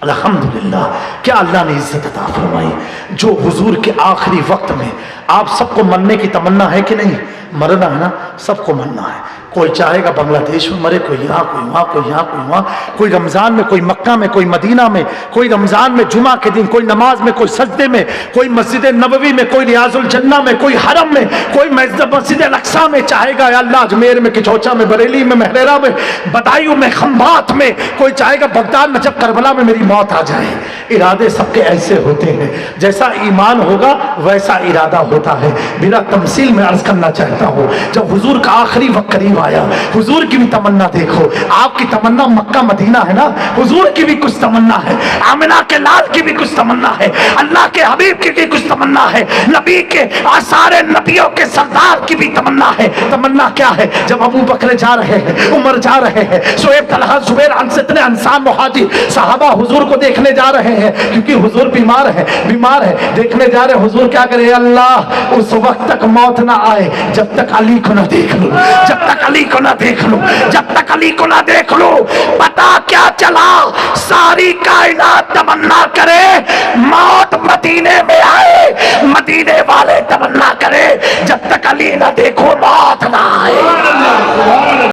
अल्हम्दुलिल्लाह, क्या अल्लाह ने इज्जत अता फरमाई। जो हुजूर के आखिरी वक्त में, आप सबको मरने की तमन्ना है कि नहीं? मरना है ना, सबको मरना है। कोई चाहेगा बांग्लादेश में मरे, कोई यहाँ, कोई वहाँ, कोई यहाँ, कोई वहाँ, कोई रमज़ान में, कोई मक्का में, कोई मदीना में, कोई रमज़ान में जुमा के दिन, कोई नमाज में, कोई सजदे में, कोई मस्जिद नबवी में, कोई रियाजुल जन्ना में, कोई हरम में, कोई मस्जिद अल-अक्सा में चाहेगा या अल्लाह अजमेर में, किचौचा में, बरेली में, महरेरा में, बदायूं में, खंबात में। कोई चाहेगा बगदाद में, जब करबला में मेरी मौत आ जाए। इरादे सबके ऐसे होते हैं, जैसा ईमान होगा वैसा इरादा होता है। बिना तमसील में अर्ज करना चाहता हूँ, जब हुजूर का आखिरी वक्त करीब आया। हुजूर की भी तमन्ना देखो, आपकी तमन्ना मक्का मदीना है ना, हुजूर की भी कुछ तमन्ना है, आमिना के लाल की भी कुछ तमन्ना है, अल्लाह के हबीब की भी कुछ तमन्ना है, नबी के सारे नबियों के सरदार की भी तमन्ना है। तमन्ना क्या है? जब अबू बकर जा रहे हैं, उमर जा रहे हैं, शुएब तलहा जुबैर इतने अंसार मुहाजिर सहाबा हुजूर को देखने जा रहे हैं, क्योंकि हुजूर बीमार है, देखने जा रहे। हुजूर क्या करे? अल्लाह उस वक्त तक मौत ना आए जब तक अली को ना देख लो, जब तक अली को ना देख लो, जब तक अली को ना देख लो। पता क्या चला? सारी कायनात तमन्ना करे मौत मदीने में आए, मदीने वाले तमन्ना करे जब तक अली ना देखो मौत ना आए।